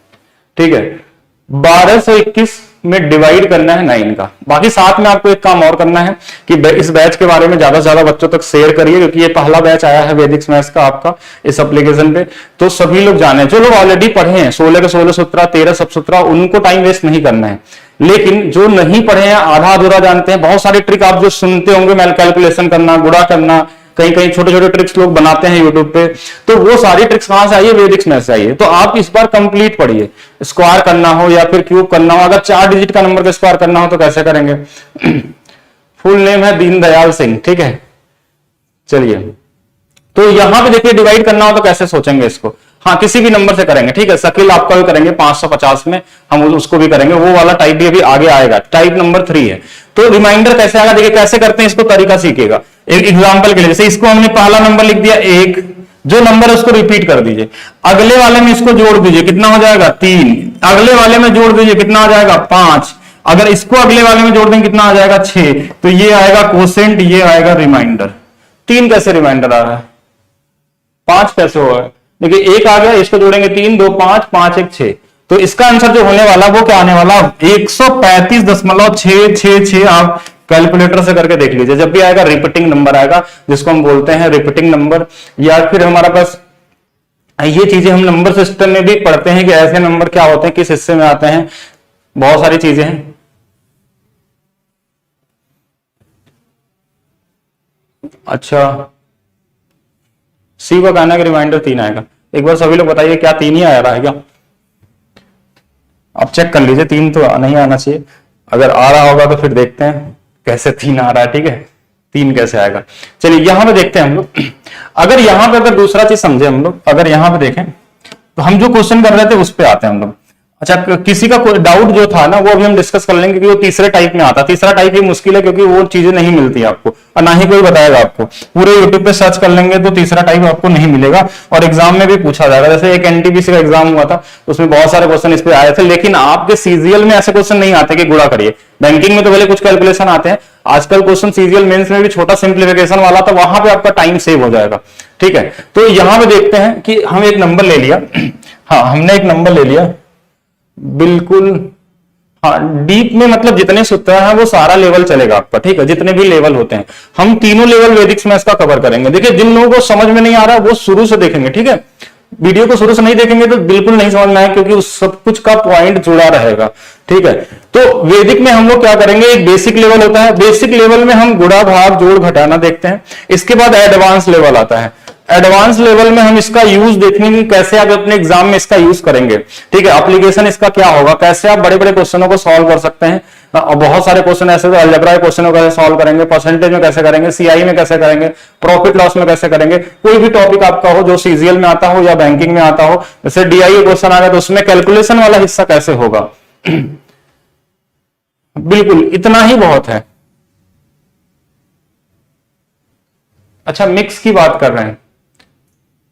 ठीक है। 1221 में डिवाइड करना है 9 का। बाकी साथ में आपको एक काम और करना है कि इस बैच के बारे में ज्यादा से ज्यादा बच्चों तक शेयर करिए, क्योंकि ये पहला बैच आया है वैदिक मैथ्स का आपका इस एप्लीकेशन पे। तो सभी लोग जाने, जो लोग ऑलरेडी पढ़े हैं 16 के 16 सूत्र, 13 सब सूत्र, उनको टाइम वेस्ट नहीं करना है। लेकिन जो नहीं पढ़े हैं, आधा अधूरा जानते हैं, बहुत सारे ट्रिक आप जो सुनते होंगे, कैलकुलेशन करना, गुणा करना, कहीं कहीं छोटे छोटे ट्रिक्स लोग बनाते हैं यूट्यूब पे, तो वो सारी ट्रिक्स कहां से आई है, वैदिक मैथ्स से आई है। तो आप इस बार कंप्लीट पढ़िए। स्क्वायर करना हो या फिर क्यूब करना हो, अगर 4 डिजिट का नंबर का स्क्वायर करना हो तो कैसे करेंगे। फुल नेम है दीनदयाल सिंह, ठीक है। चलिए, तो यहां पे देखिए डिवाइड करना हो तो कैसे सोचेंगे इसको। हाँ, किसी भी नंबर से करेंगे, ठीक है। शकील आपका भी करेंगे 550 में, हम उसको भी करेंगे। वो वाला टाइप भी अभी आगे आएगा, टाइप नंबर 3 है। तो रिमाइंडर कैसे आएगा, देखिए कैसे करते हैं इसको, तरीका सीखेगा। एक एग्जांपल के लिए, जैसे इसको हमने पहला नंबर लिख दिया 1, जो नंबर है उसको रिपीट कर दीजिए, अगले वाले में इसको जोड़ दीजिए, कितना हो जाएगा 3, अगले वाले में जोड़ दीजिए, कितना आ जाएगा 5, अगर इसको अगले वाले में जोड़ देंगे कितना आ जाएगा 6। तो ये आएगा क्वोशिएंट, ये आएगा रिमाइंडर। 3 कैसे रिमाइंडर आ रहा है, 5 कैसे होगा, देखिए 1 आ गया, इसको जोड़ेंगे 3 2 5 5 1 6। तो इसका आंसर जो होने वाला वो क्या आने वाला 135.666। आप कैलकुलेटर से करके देख लीजिए। जब भी आएगा रिपीटिंग नंबर आएगा, जिसको हम बोलते हैं रिपीटिंग नंबर, या फिर हमारा पास ये चीजें हम नंबर सिस्टम में भी पढ़ते हैं कि ऐसे नंबर क्या होते हैं, किस हिस्से में आते हैं, बहुत सारी चीजें हैं। अच्छा, सी का कहना है कि रिमाइंडर 3 आएगा। एक बार सभी लोग बताइए क्या 3 ही आ रहा है क्या, आप चेक कर लीजिए। 3 तो नहीं आना चाहिए, अगर आ रहा होगा तो फिर देखते हैं कैसे 3 आ रहा है, ठीक है। 3 कैसे आएगा, चलिए यहां पे देखते हैं हम लोग। अगर यहां पे अगर दूसरा चीज समझे हम लोग, अगर यहां पे देखें तो हम जो क्वेश्चन कर रहे थे उस पे आते हैं हम लोग। अच्छा, किसी का कोई डाउट जो था ना वो अभी हम डिस्कस कर लेंगे कि वो तीसरे टाइप में आता है। तीसरा टाइप ही मुश्किल है क्योंकि वो चीजें नहीं मिलती आपको और ना ही कोई बताएगा आपको। पूरे यूट्यूब पे सर्च कर लेंगे तो तीसरा टाइप आपको नहीं मिलेगा और एग्जाम में भी पूछा जाएगा। जैसे एक एनटीपीसी का एग्जाम हुआ था, उसमें बहुत सारे क्वेश्चन इस पे आए थे, लेकिन आपके सीजीएल में ऐसे क्वेश्चन नहीं आते कि गुणा करिए। बैंकिंग में तो पहले कुछ कैलकुलेशन आते हैं, आजकल क्वेश्चन सीजीएल मेंस में भी छोटा सिंप्लीफिकेशन वाला, तो वहां पे आपका टाइम सेव हो जाएगा। ठीक है, तो यहां पे देखते हैं कि हम एक नंबर ले लिया। हाँ, हमने एक नंबर ले लिया बिल्कुल। हाँ, डीप में मतलब जितने सूत्र हैं वो सारा लेवल चलेगा आपका। ठीक है, जितने भी लेवल होते हैं हम तीनों लेवल वैदिक मैथ्स का कवर करेंगे। देखिए, जिन लोगों को समझ में नहीं आ रहा वो शुरू से देखेंगे। ठीक है, वीडियो को शुरू से नहीं देखेंगे तो बिल्कुल नहीं समझ में आएगा क्योंकि उस सब कुछ का पॉइंट जुड़ा रहेगा। ठीक है, तो वैदिक में हम लोग क्या करेंगे, एक बेसिक लेवल होता है, बेसिक लेवल में हम गुणा भाग जोड़ घटाना देखते हैं। इसके बाद एडवांस लेवल आता है। एडवांस लेवल में हम इसका यूज देखेंगे कैसे आप अपने एग्जाम में इसका यूज करेंगे। ठीक है, एप्लीकेशन इसका क्या होगा, कैसे आप बड़े बड़े क्वेश्चनों को सॉल्व कर सकते हैं। और बहुत सारे क्वेश्चन ऐसे तो अलजेब्रा क्वेश्चनों को कैसे सॉल्व करेंगे, परसेंटेज में कैसे करेंगे, सीआई में कैसे करेंगे, प्रॉफिट लॉस में कैसे करेंगे। कोई भी टॉपिक आपका हो जो सीजीएल में आता हो या बैंकिंग में आता हो, जैसे डीआईए क्वेश्चन आ गया तो उसमें कैलकुलेशन वाला हिस्सा कैसे होगा। बिल्कुल इतना ही बहुत है। अच्छा, मिक्स की बात कर रहे हैं।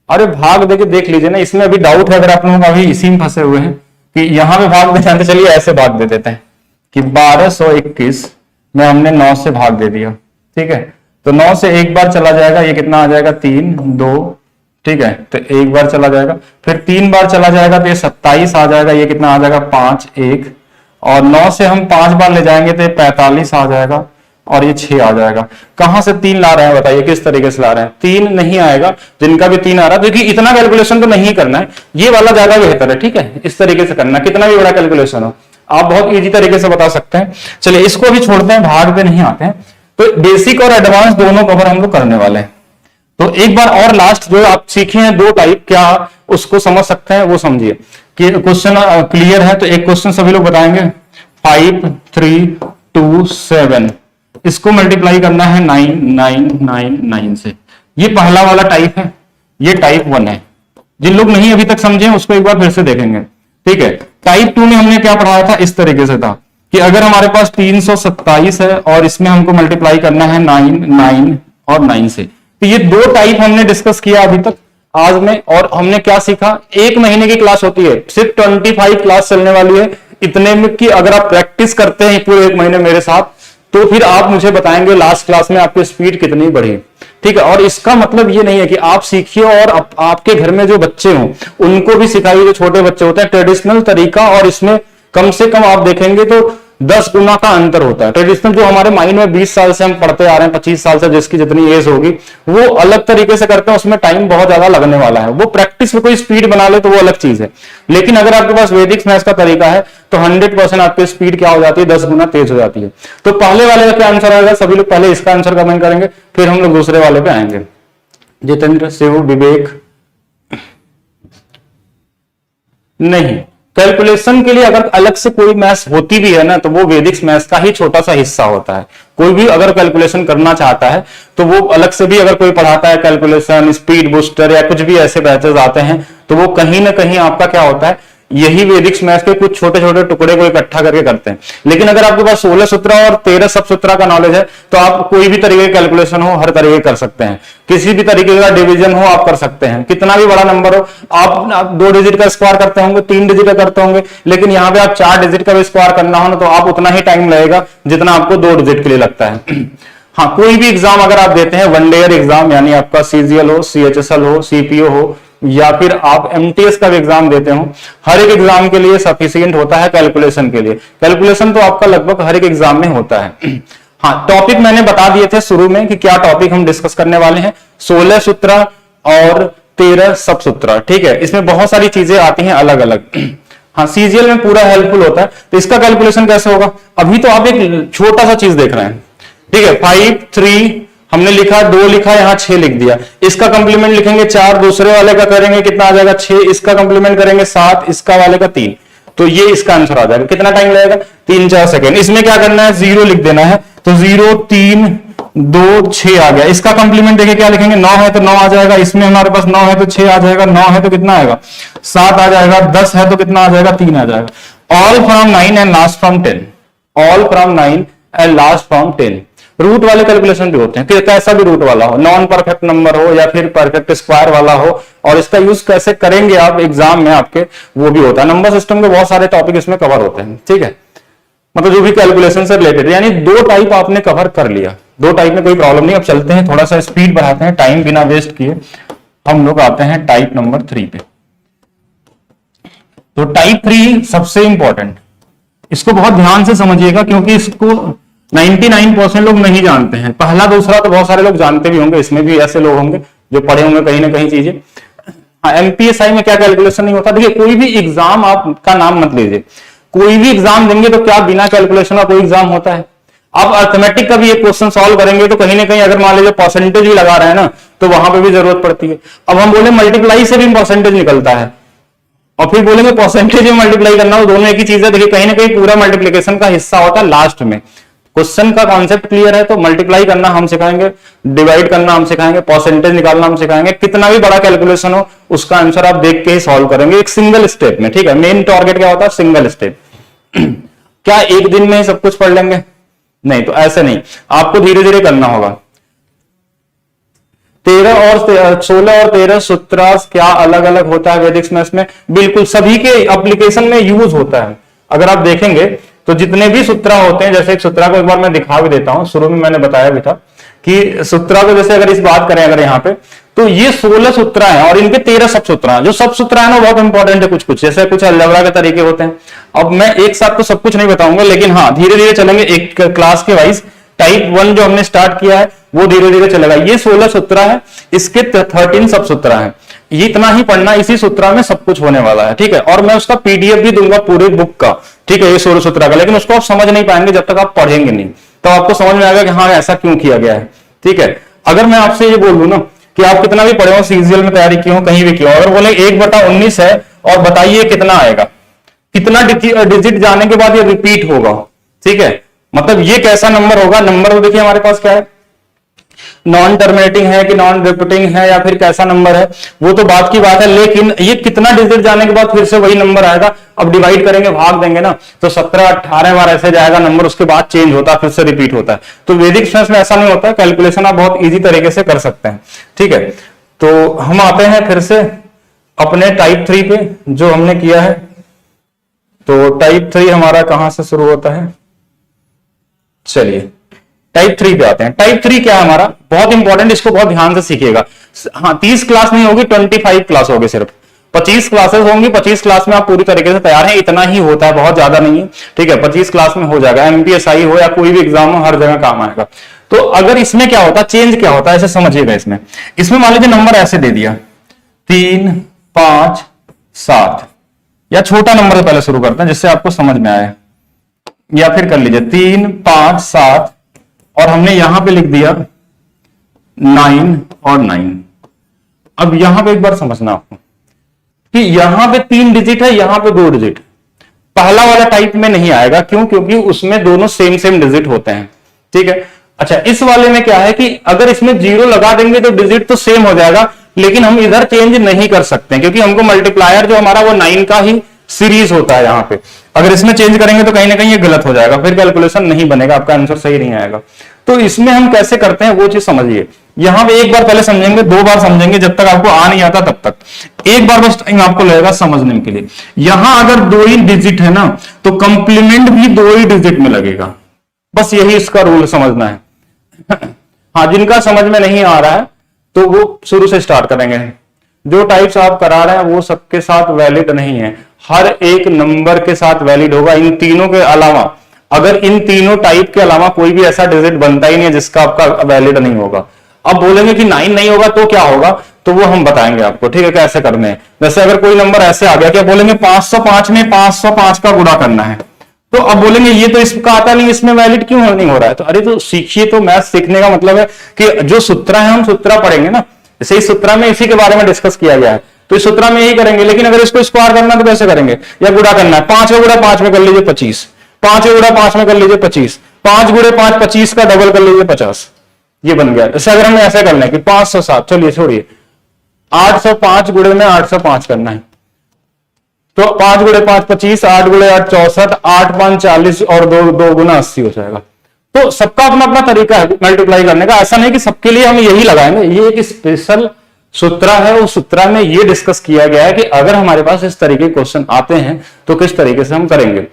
अरे भाग देके देख लीजिए ना, इसमें अभी डाउट है, अगर आप लोग अभी इसी में फंसे हुए हैं कि यहां पे भाग दे जानते, चलिए ऐसे भाग दे देते हैं कि 1221 में हमने 9 से भाग दे दिया। ठीक है, तो 9 से एक बार चला जाएगा, ये कितना आ जाएगा 3 2। ठीक है, तो एक बार चला जाएगा, फिर 3 बार चला जाएगा तो ये 27 आ जाएगा, ये कितना आ जाएगा 5 1, और 9 से हम 5 बार ले जाएंगे तो 45 आ जाएगा और ये 6 आ जाएगा। कहां से 3 ला रहे हैं बताइए, किस तरीके से ला रहे हैं। 3 नहीं आएगा, जिनका भी 3 आ रहा है, क्योंकि इतना कैलकुलेशन तो नहीं करना है, ये वाला ज्यादा बेहतर है। ठीक है, इस तरीके से करना, कितना भी बड़ा कैलकुलेशन हो आप बहुत इजी तरीके से बता सकते हैं। चलिए इसको भी छोड़ते हैं, भाग पे नहीं आते हैं। तो बेसिक और एडवांस दोनों कवर हम लोग करने वाले हैं। तो एक बार और लास्ट जो आप सीखे हैं 2 टाइप, क्या उसको समझ सकते हैं वो समझिए कि क्वेश्चन क्लियर है। तो एक क्वेश्चन सभी लोग बताएंगे, 5 3 2 7, इसको मल्टीप्लाई करना है 9 9 9 9 से। ये पहला वाला टाइप है, ये टाइप 1 है। जिन लोग नहीं अभी तक समझे उसको एक बार फिर से देखेंगे। ठीक है, टाइप 2 में हमने क्या पढ़ाया था, इस तरीके से था कि अगर हमारे पास 327 है और इसमें हमको मल्टीप्लाई करना है 9 9 और 9 से। तो ये 2 टाइप हमने डिस्कस किया अभी तक आज में, और हमने क्या सीखा, 1 महीने की क्लास होती है, सिर्फ 25 क्लास चलने वाली है। इतने में कि अगर आप प्रैक्टिस करते हैं पूरे 1 महीने मेरे साथ, तो फिर आप मुझे बताएंगे लास्ट क्लास में आपकी स्पीड कितनी बढ़ी। ठीक है, और इसका मतलब ये नहीं है कि आप सीखिए और आपके घर में जो बच्चे हों उनको भी सिखाइए, जो छोटे बच्चे होते हैं। ट्रेडिशनल तरीका और इसमें कम से कम आप देखेंगे तो 10 गुना का अंतर होता है। ट्रेडिशनल जो हमारे माइंड में 20 साल से हम पढ़ते आ रहे हैं, 25 साल से जिसकी जितनी एज होगी, वो अलग तरीके से करते हैं, उसमें टाइम बहुत ज्यादा लगने वाला है। वो प्रैक्टिस में कोई स्पीड बना ले तो वो अलग चीज है, लेकिन अगर आपके पास वैदिक मैथ्स का तरीका है तो 100% आपकी स्पीड क्या हो जाती है, 10 गुना तेज हो जाती है। तो पहले वाले का क्या आंसर आएगा, सभी लोग पहले इसका आंसर कमेंट करेंगे, फिर हम लोग दूसरे वाले पे आएंगे। जितेंद्र, शिव, विवेक, नहीं, कैलकुलेशन के लिए अगर अलग से कोई मैथ्स होती भी है ना तो वो वैदिक मैथ्स का ही छोटा सा हिस्सा होता है। कोई भी अगर कैलकुलेशन करना चाहता है तो वो अलग से भी अगर कोई पढ़ाता है कैलकुलेशन, स्पीड बूस्टर या कुछ भी ऐसे बैचेस आते हैं, तो वो कहीं ना कहीं आपका क्या होता है, यही वैदिक मैथ्स के कुछ छोटे छोटे टुकड़े को इकट्ठा करके करते हैं। लेकिन अगर आपके पास 16 सूत्र और 13 सब सूत्र का नॉलेज है तो आप कोई भी तरीके का कैलकुलेशन हो हर तरीके कर सकते हैं। किसी भी तरीके का डिवीजन हो आप कर सकते हैं, कितना भी बड़ा नंबर हो। आप 2 डिजिट का स्क्वायर करते होंगे, 3 डिजिट का करते होंगे, लेकिन यहाँ पे आप 4 डिजिट का भी स्क्वायर करना हो ना तो आप उतना ही टाइम लगेगा जितना आपको 2 डिजिट के लिए लगता है। हाँ, कोई भी एग्जाम अगर आप देते हैं, 1 ईयर एग्जाम, यानी आपका सीजीएल हो, सीएचएसएल हो, सीपीओ हो, या फिर आप एमटीएस का भी एग्जाम देते हो, हर एक एग्जाम के लिए सफिशिएंट होता है कैलकुलेशन के लिए। कैलकुलेशन तो आपका लगभग हर एक एग्जाम में होता है। हाँ, टॉपिक मैंने बता दिए थे शुरू में कि क्या टॉपिक हम डिस्कस करने वाले हैं, 16 सूत्र और 13 सब सूत्र। ठीक है, इसमें बहुत सारी चीजें आती हैं अलग अलग। हाँ, सीजीएल में पूरा हेल्पफुल होता है। तो इसका कैलकुलेशन कैसे होगा, अभी तो आप एक छोटा सा चीज देख रहे हैं। ठीक है, 5 3 हमने लिखा, 2 लिखा, यहाँ 6 लिख दिया। इसका कंप्लीमेंट लिखेंगे 4, दूसरे वाले का करेंगे कितना आ जाएगा 6, इसका कंप्लीमेंट करेंगे 7, इसका वाले का 3, तो ये इसका आंसर आ जाएगा। कितना टाइम लगेगा, 3-4 सेकेंड। इसमें क्या करना है, 0 लिख देना है। तो 0 3 2 6 आ गया। इसका कंप्लीमेंट देखिए क्या लिखेंगे, 9 है तो 9 आ जाएगा, इसमें हमारे पास 9 है तो 6 आ जाएगा, 9 है तो कितना आएगा 7 आ जाएगा, 10 है तो कितना आ जाएगा 3 आ जाएगा। All from 9 and last from 10, all from 9 and last from 10। Root वाले कैलकुलेशन भी होते हैं कि कैसा भी रूट वाला हो, नॉन परफेक्ट नंबर हो या फिर परफेक्ट स्क्वायर वाला हो, और इसका यूज कैसे करेंगे आप एग्जाम में आपके, वो भी होता है। नंबर सिस्टम के बहुत सारे टॉपिक इसमें कवर होते हैं, ठीक है, मतलब जो भी कैलकुलेशन से रिलेटेड, यानी 2 टाइप आपने कवर कर लिया। 2 टाइप में कोई प्रॉब्लम नहीं। अब चलते हैं, थोड़ा सा स्पीड बढ़ाते हैं, टाइम बिना वेस्ट किए हम लोग आते हैं टाइप नंबर 3 पे। तो टाइप 3 सबसे इंपॉर्टेंट, इसको बहुत ध्यान से समझिएगा क्योंकि इसको 99% लोग नहीं जानते हैं। पहला दूसरा तो बहुत सारे लोग जानते भी होंगे, इसमें भी ऐसे लोग होंगे जो पढ़े होंगे कहीं ना कहीं चीजें। एमपीएसआई में क्या कैलकुलेशन नहीं होता। देखिए कोई भी एग्जाम आपका नाम मत लीजिए, कोई भी एग्जाम देंगे तो क्या बिना कैलकुलेशन का कोई एग्जाम होता है। आप अर्थमेटिक का भी एक क्वेश्चन सॉल्व करेंगे तो कहीं ना कहीं अगर मान लीजिए परसेंटेज भी लगा रहे हैं ना, तो वहां पे भी जरूरत पड़ती है। अब हम बोले मल्टीप्लाई से भी परसेंटेज निकलता है, और फिर बोलेंगे परसेंटेज में मल्टीप्लाई करना, वो दोनों एक ही चीज है। देखिए कहीं ना कहीं पूरा मल्टीप्लीकेशन का हिस्सा होता है लास्ट में। क्वेश्चन का कॉन्सेप्ट क्लियर है तो मल्टीप्लाई करना हम सिखाएंगे, डिवाइड करना हम सिखाएंगे, परसेंटेज निकालना हम सिखाएंगे। कितना भी बड़ा कैलकुलेशन हो उसका आंसर आप देख के ही सॉल्व करेंगे एक सिंगल स्टेप में, ठीक है। मेन टारगेट क्या होता है, सिंगल स्टेप। क्या एक दिन में ही सब कुछ पढ़ लेंगे? नहीं, तो ऐसे नहीं, आपको धीरे धीरे करना होगा। 16 और 13 सूत्र क्या अलग अलग होता है वैदिक मैथ्स में? बिल्कुल सभी के एप्लीकेशन में यूज होता है। अगर आप देखेंगे तो जितने भी सूत्र होते हैं, जैसे एक सूत्र को एक बार मैं दिखा भी देता हूं, शुरू में मैंने बताया भी था कि सूत्र को जैसे अगर इस बात करें अगर यहाँ पे, तो ये 16 सूत्र हैं और इनके 13 सब सूत्र हैं। जो सब सूत्र है ना बहुत इंपॉर्टेंट है, कुछ कुछ जैसे कुछ अलजेब्रा के तरीके होते हैं। अब मैं एक साथ तो सब कुछ नहीं बताऊंगा, लेकिन हाँ धीरे धीरे चलेंगे एक क्लास के वाइज। टाइप 1 जो हमने स्टार्ट किया है वो धीरे धीरे चलेगा। ये 16 सूत्र है, इसके 13 सब सूत्र है। ये इतना ही पढ़ना, इसी सूत्र में सब कुछ होने वाला है, ठीक है। और मैं उसका पीडीएफ भी दूंगा पूरे बुक का, ठीक है, ये 16 सूत्र का। लेकिन उसको आप समझ नहीं पाएंगे जब तक आप पढ़ेंगे नहीं, तो आपको समझ में आएगा कि हाँ ऐसा क्यों किया गया है, ठीक है। अगर मैं आपसे ये बोल दूं ना कि आप कितना भी पढ़े हो, सीजीएल में तैयारी की हो, कहीं भी की हो, अगर बोले 1/19 है और बताइए कितना आएगा, कितना डिजिट जाने के बाद ये रिपीट होगा, ठीक है, मतलब ये कैसा नंबर होगा। नंबर तो देखिए हमारे पास क्या है, नॉन टर्मिनेटिंग है कि नॉन रिपीटिंग है या फिर कैसा नंबर है, वो तो बात की बात है। लेकिन ये कितना डिजिट जाने के बाद फिर से वही नंबर आएगा। अब डिवाइड करेंगे, भाग देंगे ना, तो 17-18 बार ऐसे जाएगा नंबर, उसके बाद चेंज होता है, फिर से रिपीट होता है। तो वैदिक मैथ्स में ऐसा नहीं होता है, कैलकुलेशन आप बहुत इजी तरीके से कर सकते हैं, ठीक है। तो हम आते हैं फिर से अपने टाइप 3 पे जो हमने किया है। तो टाइप 3 हमारा कहां से शुरू होता है, चलिए टाइप 3 पे आते हैं। टाइप 3 क्या है हमारा, बहुत इंपॉर्टेंट, इसको बहुत ध्यान से सीखिएगा। हाँ 30 क्लास नहीं होगी, 25 क्लास होगी, सिर्फ 25 क्लासेस होंगी। 25 क्लास में आप पूरी तरीके से तैयार हैं, इतना ही होता है, बहुत ज्यादा नहीं है, ठीक है। 25 क्लास में हो जाएगा, एमपीएसआई हो या कोई भी एग्जाम हो, हर जगह काम आएगा। तो अगर इसमें क्या होता है, चेंज क्या होता है, ऐसे समझिएगा। इसमें मान लीजिए नंबर ऐसे दे दिया 3, 5, 7, या छोटा नंबर से पहले शुरू करते हैं जिससे आपको समझ में आए, या फिर कर लीजिए 3, 5, 7 और हमने यहां पे लिख दिया 9 और 9। अब यहां पे एक बार समझना आपको कि यहां पे 3 डिजिट है, यहां पे 2 डिजिट। पहला वाला टाइप में नहीं आएगा, क्यों? क्योंकि उसमें दोनों सेम डिजिट होते हैं, ठीक है। अच्छा इस वाले में क्या है कि अगर इसमें 0 लगा देंगे तो डिजिट तो सेम हो जाएगा, लेकिन हम इधर चेंज नहीं कर सकते क्योंकि हमको मल्टीप्लायर जो हमारा वो 9 का ही सीरीज होता है यहाँ पे। अगर इसमें चेंज करेंगे तो कहीं ना कहीं ये गलत हो जाएगा, फिर कैलकुलेशन नहीं बनेगा, आपका आंसर सही नहीं आएगा। तो इसमें हम कैसे करते हैं वो चीज समझिए। यहां पे एक बार पहले समझेंगे, 2 बार समझेंगे, जब तक आपको आ नहीं आता तब तक एक बार बस टाइम आपको लगेगा समझने के लिए। यहां अगर 2 ही डिजिट है ना तो कंप्लीमेंट भी 2 ही डिजिट में लगेगा, बस यही इसका रूल समझना है। हाँ जिनका समझ में नहीं आ रहा है तो वो शुरू से स्टार्ट करेंगे। जो टाइप्स आप करा रहे हैं वो सबके साथ वैलिड नहीं है, हर एक नंबर के साथ वैलिड होगा। इन तीनों के अलावा, अगर इन तीनों टाइप के अलावा कोई भी ऐसा डिजिट बनता ही नहीं है जिसका आपका वैलिड नहीं होगा। अब बोलेंगे कि 9 नहीं होगा तो क्या होगा, तो वो हम बताएंगे आपको, ठीक है, कैसे करने हैं। जैसे अगर कोई नंबर ऐसे आ गया, क्या बोलेंगे 505 में 505 का गुणा करना है, तो अब बोलेंगे ये तो इसका आता नहीं, इसमें वैलिड क्यों नहीं हो रहा है। तो अरे तो सीखिए, तो मैथ सीखने का मतलब है कि जो सूत्र है हम सूत्र पढ़ेंगे ना, जैसे इस सूत्र में इसी के बारे में डिस्कस किया गया है तो इस सूत्र में यही करेंगे। लेकिन अगर इसको स्क्वायर करना तो कैसे करेंगे, या गुणा करना है, 5 का गुणा 5 में कर लीजिए 25, 5 का गुणा 5 में कर लीजिए 25, 5 गुणे 5 25 का डबल कर लीजिए 50, ये बन गया। जैसे अगर हमें ऐसे करना है कि 507, चलिए छोड़िए, 805 गुणे में 805 करना है, तो 5 गुणे 5 25, 8 गुणे 8 64, 8 5 40 और 2 गुना 80 हो जाएगा। तो सबका अपना अपना तरीका है मल्टीप्लाई करने का, ऐसा नहीं कि सबके लिए हम यही लगाएंगे। ये एक स्पेशल सूत्र है, उस सूत्र में ये डिस्कस किया गया है कि अगर हमारे पास इस तरीके के क्वेश्चन आते हैं तो किस तरीके से हम करेंगे।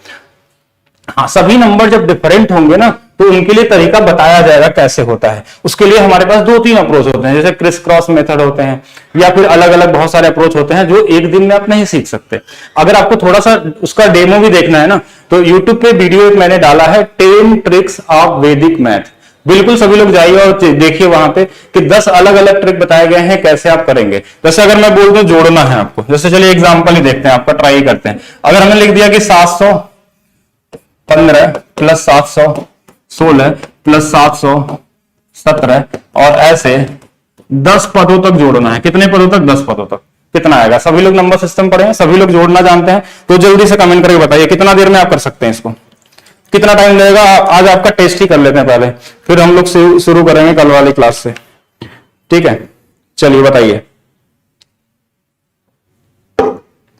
हाँ, सभी नंबर जब डिफरेंट होंगे ना तो उनके लिए तरीका बताया जाएगा कैसे होता है। उसके लिए हमारे पास 2-3 अप्रोच होते हैं, जैसे क्रिस क्रॉस मेथड होते हैं, या फिर अलग अलग बहुत सारे अप्रोच होते हैं जो एक दिन में आप नहीं सीख सकते। अगर आपको थोड़ा सा उसका डेमो भी देखना है ना, तो यूट्यूब पे वीडियो एक मैंने डाला है, 10 ट्रिक्स ऑफ वैदिक मैथ। बिल्कुल सभी लोग जाइए और देखिए वहां पे कि 10 अलग अलग ट्रिक बताए गए हैं कैसे आप करेंगे। जैसे अगर मैं बोल दूं जोड़ना है आपको, जैसे चलिए एग्जांपल ही देखते हैं, आपका ट्राई करते हैं। अगर हमने लिख दिया कि 715 प्लस 716 प्लस 717 और ऐसे 10 पदों तक जोड़ना है। कितने पदों तक? 10 पदों तक। कितना आएगा? सभी लोग नंबर सिस्टम पढ़े हैं, सभी लोग जोड़ना जानते हैं, तो जल्दी से कमेंट करके बताइए कितना देर में आप कर सकते हैं इसको, कितना टाइम लगेगा। आज आपका टेस्ट ही कर लेते हैं पहले, फिर हम लोग शुरू करेंगे कल वाली क्लास से, ठीक है। चलिए बताइए,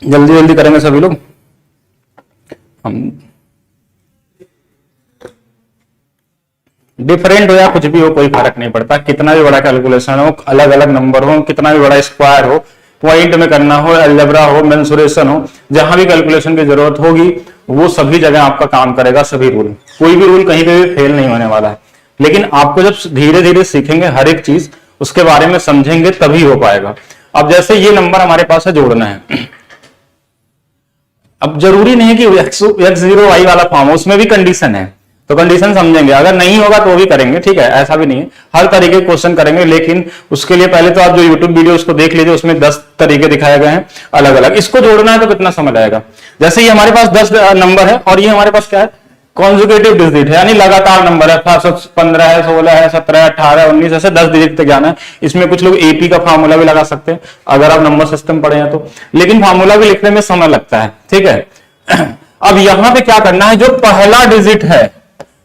जल्दी जल्दी करेंगे सभी लोग। हम डिफरेंट हो या कुछ भी हो कोई फर्क नहीं पड़ता, कितना भी बड़ा कैलकुलेशन हो, अलग अलग नंबर हो, कितना भी बड़ा स्क्वायर हो, पॉइंट में करना हो, अलजेब्रा हो, मेंसुरेशन हो, जहां भी कैलकुलेशन की जरूरत होगी वो सभी जगह आपका काम करेगा। सभी रूल, कोई भी रूल कहीं पे भी फेल नहीं होने वाला है। लेकिन आपको जब धीरे धीरे सीखेंगे हर एक चीज, उसके बारे में समझेंगे, तभी हो पाएगा। अब जैसे ये नंबर हमारे पास है, जोड़ना है। अब जरूरी नहीं कि x0y वाला फॉर्म हो, उसमें भी कंडीशन है, तो कंडीशन समझेंगे। अगर नहीं होगा तो भी करेंगे, ठीक है, ऐसा भी नहीं है, हर तरीके के क्वेश्चन करेंगे। लेकिन उसके लिए पहले तो आप जो यूट्यूब वीडियो उसको देख लीजिए, उसमें 10 तरीके दिखाए गए हैं अलग अलग। इसको जोड़ना है तो कितना समय लगेगा। जैसे ये हमारे पास 10 नंबर है और ये हमारे पास क्या है, कॉन्जुगेटिव डिजिट है, यानी लगातार नंबर है। 15 है, 16 है, 17, 18, 19, ऐसे 10 डिजिट तक जाना है। इसमें कुछ लोग एपी का फार्मूला भी लगा सकते हैं अगर आप नंबर सिस्टम पढ़े हैं तो, लेकिन फार्मूला भी लिखने में समय लगता है, ठीक है। अब यहां पे क्या करना है, जो पहला डिजिट है,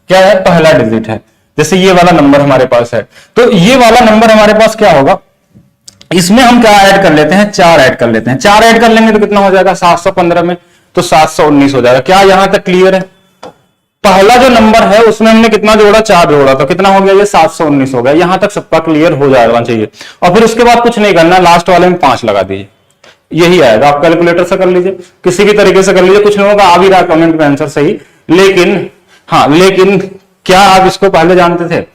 क्या है, पहला डिजिट है। जैसे ये वाला नंबर हमारे पास है, तो ये वाला नंबर हमारे पास क्या होगा, इसमें हम क्या ऐड कर लेते हैं, 4 ऐड कर लेते हैं। 4 ऐड कर लेंगे तो कितना हो जाएगा, 715 में तो 719 हो जाएगा। क्या यहां तक क्लियर है? पहला जो नंबर है उसमें हमने कितना जोड़ा, 4 जोड़ा, तो कितना हो गया, ये 719 हो गया। यहां तक सबका क्लियर हो जाना चाहिए। और फिर उसके बाद कुछ नहीं करना, लास्ट वाले में 5 लगा दीजिए, यही आएगा। आप कैलकुलेटर से कर लीजिए, किसी भी तरीके से कर लीजिए, कुछ नहीं होगा, आ भी रहा कमेंट में आंसर सही। लेकिन हाँ, लेकिन क्या आप इसको पहले जानते थे?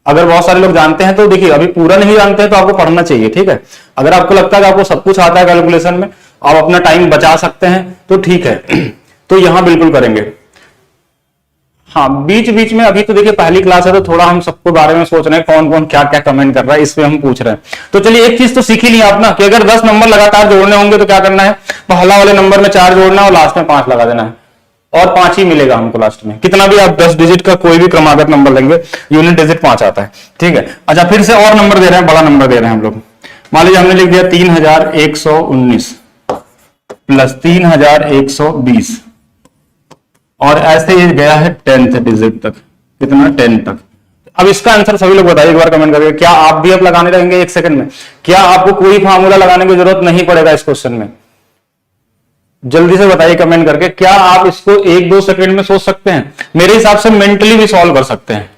अगर बहुत सारे लोग जानते हैं तो देखिए, अभी पूरा नहीं जानते हैं तो आपको पढ़ना चाहिए, ठीक है। अगर आपको लगता है कि आपको सब कुछ आता है कैलकुलेशन में, आप अपना टाइम बचा सकते हैं तो ठीक है, तो यहां बिल्कुल करेंगे। हाँ, बीच बीच में अभी तो देखिए पहली क्लास है तो थोड़ा हम सबको बारे में सोच रहे हैं, कौन कौन क्या क्या कमेंट कर रहा है, इस पे हम पूछ रहे हैं। तो चलिए एक चीज तो सीख ही लिया आप ना, कि अगर 10 नंबर लगातार जोड़ने होंगे तो क्या करना है, पहला वाले नंबर में 4 जोड़ना है और लास्ट में 5 लगा देना है, और 5 ही मिलेगा हमको लास्ट में। कितना भी आप 10 डिजिट का कोई भी क्रमागत नंबर लेंगे, यूनिट डिजिट 5 आता है, ठीक है। अच्छा, फिर से और नंबर दे रहे हैं, बड़ा नंबर दे रहे हैं हम लोग। मान लीजिए हमने लिख दिया 3119 प्लस 3120, और ऐसे ही गया है 10th डिजिट तक। कितना, 10 तक। अब इसका आंसर सभी लोग बताइए एक बार कमेंट करके। क्या आप भी अब लगाने लगेंगे 1 सेकंड में? क्या आपको कोई फार्मूला लगाने की जरूरत नहीं पड़ेगा इस क्वेश्चन में? जल्दी से बताइए कमेंट करके, क्या आप इसको 1-2 सेकंड में सोच सकते हैं? मेरे हिसाब से मेंटली भी सॉल्व कर सकते हैं।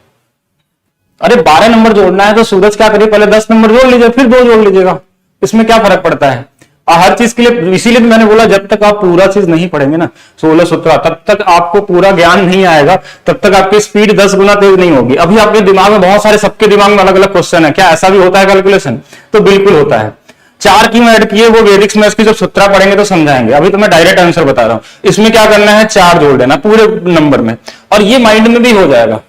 अरे 12 नंबर जोड़ना है तो सूरज क्या करिए, पहले 10 नंबर जोड़ लीजिए, फिर 2 जोड़ लीजिएगा, इसमें क्या फर्क पड़ता है। हर चीज के लिए, इसीलिए मैंने बोला जब तक आप पूरा चीज नहीं पढ़ेंगे ना, 16 सूत्र, तब तक आपको पूरा ज्ञान नहीं आएगा, तब तक आपकी स्पीड 10 गुना तेज नहीं होगी। अभी आपके दिमाग में बहुत सारे, सबके दिमाग में अलग अलग क्वेश्चन है, क्या ऐसा भी होता है कैलकुलेशन? तो बिल्कुल होता है। 4 क्यों ऐड किए, वो वैदिक मैथ्स की जब सूत्र पढ़ेंगे तो समझाएंगे, अभी तो मैं डायरेक्ट आंसर बता रहा हूं। इसमें क्या करना है, 4 जोड़ देना पूरे नंबर में, और ये माइंड में भी हो जाएगा।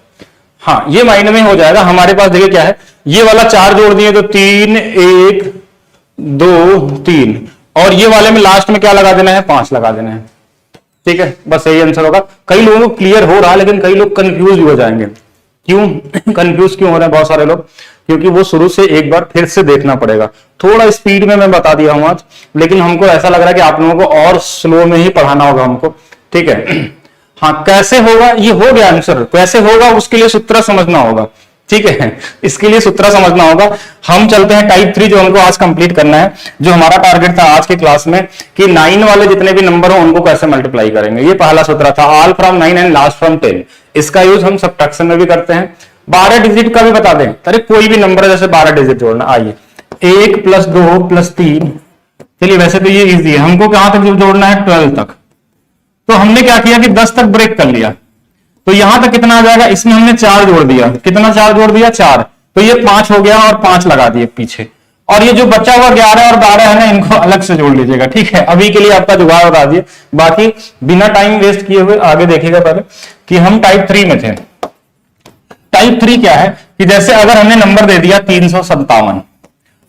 हाँ, ये माइंड में हो जाएगा। हमारे पास देखिए क्या है, ये वाला 4 जोड़ दिए तो 3, 1, 2, 3, और ये वाले में लास्ट में क्या लगा देना है, 5 लगा देना है, ठीक है। बस यही आंसर होगा। कई लोगों को क्लियर हो रहा है, लेकिन कई लोग कंफ्यूज भी हो जाएंगे। क्यों कंफ्यूज क्यों हो रहे हैं बहुत सारे लोग? क्योंकि वो शुरू से एक बार फिर से देखना पड़ेगा। थोड़ा स्पीड में मैं बता दिया हूं आज, लेकिन हमको ऐसा लग रहा है कि आप लोगों को और स्लो में ही पढ़ाना होगा हमको, ठीक है। हाँ, कैसे होगा, ये हो गया आंसर, कैसे होगा उसके लिए सूत्र समझना होगा, ठीक है, इसके लिए सूत्र समझना होगा। हम चलते हैं टाइप 3 जो हमको आज कंप्लीट करना है। जो हमारा टारगेट था आज की क्लास में कि 9 वाले जितने भी नंबर हो उनको कैसे मल्टीप्लाई करेंगे, ये पहला सूत्र था, all from 9 and last from 10। इसका यूज हम सब्ट्रैक्शन में भी करते हैं। 12 डिजिट का भी बता दें, अरे कोई भी नंबर है जैसे 12 डिजिट जोड़ना, आइए 1 + 2 + 3, चलिए वैसे तो ये इजी है, हमको कहां तक जोड़ना है 12 तक। तो हमने क्या किया कि 10 तक ब्रेक कर लिया, तो यहां तक कितना आ जाएगा, इसमें हमने 4 जोड़ दिया, कितना 4 जोड़ दिया 4, तो ये 5 हो गया और 5 लगा दिए पीछे, और ये जो बचा हुआ 11 और 12 है ना, इनको अलग से जोड़ लीजिएगा, ठीक है। अभी के लिए आपका जुगाड़ बता दिए, बाकी बिना टाइम वेस्ट किए हुए आगे देखिएगा पहले कि हम टाइप 3 में थे। टाइप 3 क्या है कि जैसे अगर हमने नंबर दे दिया 357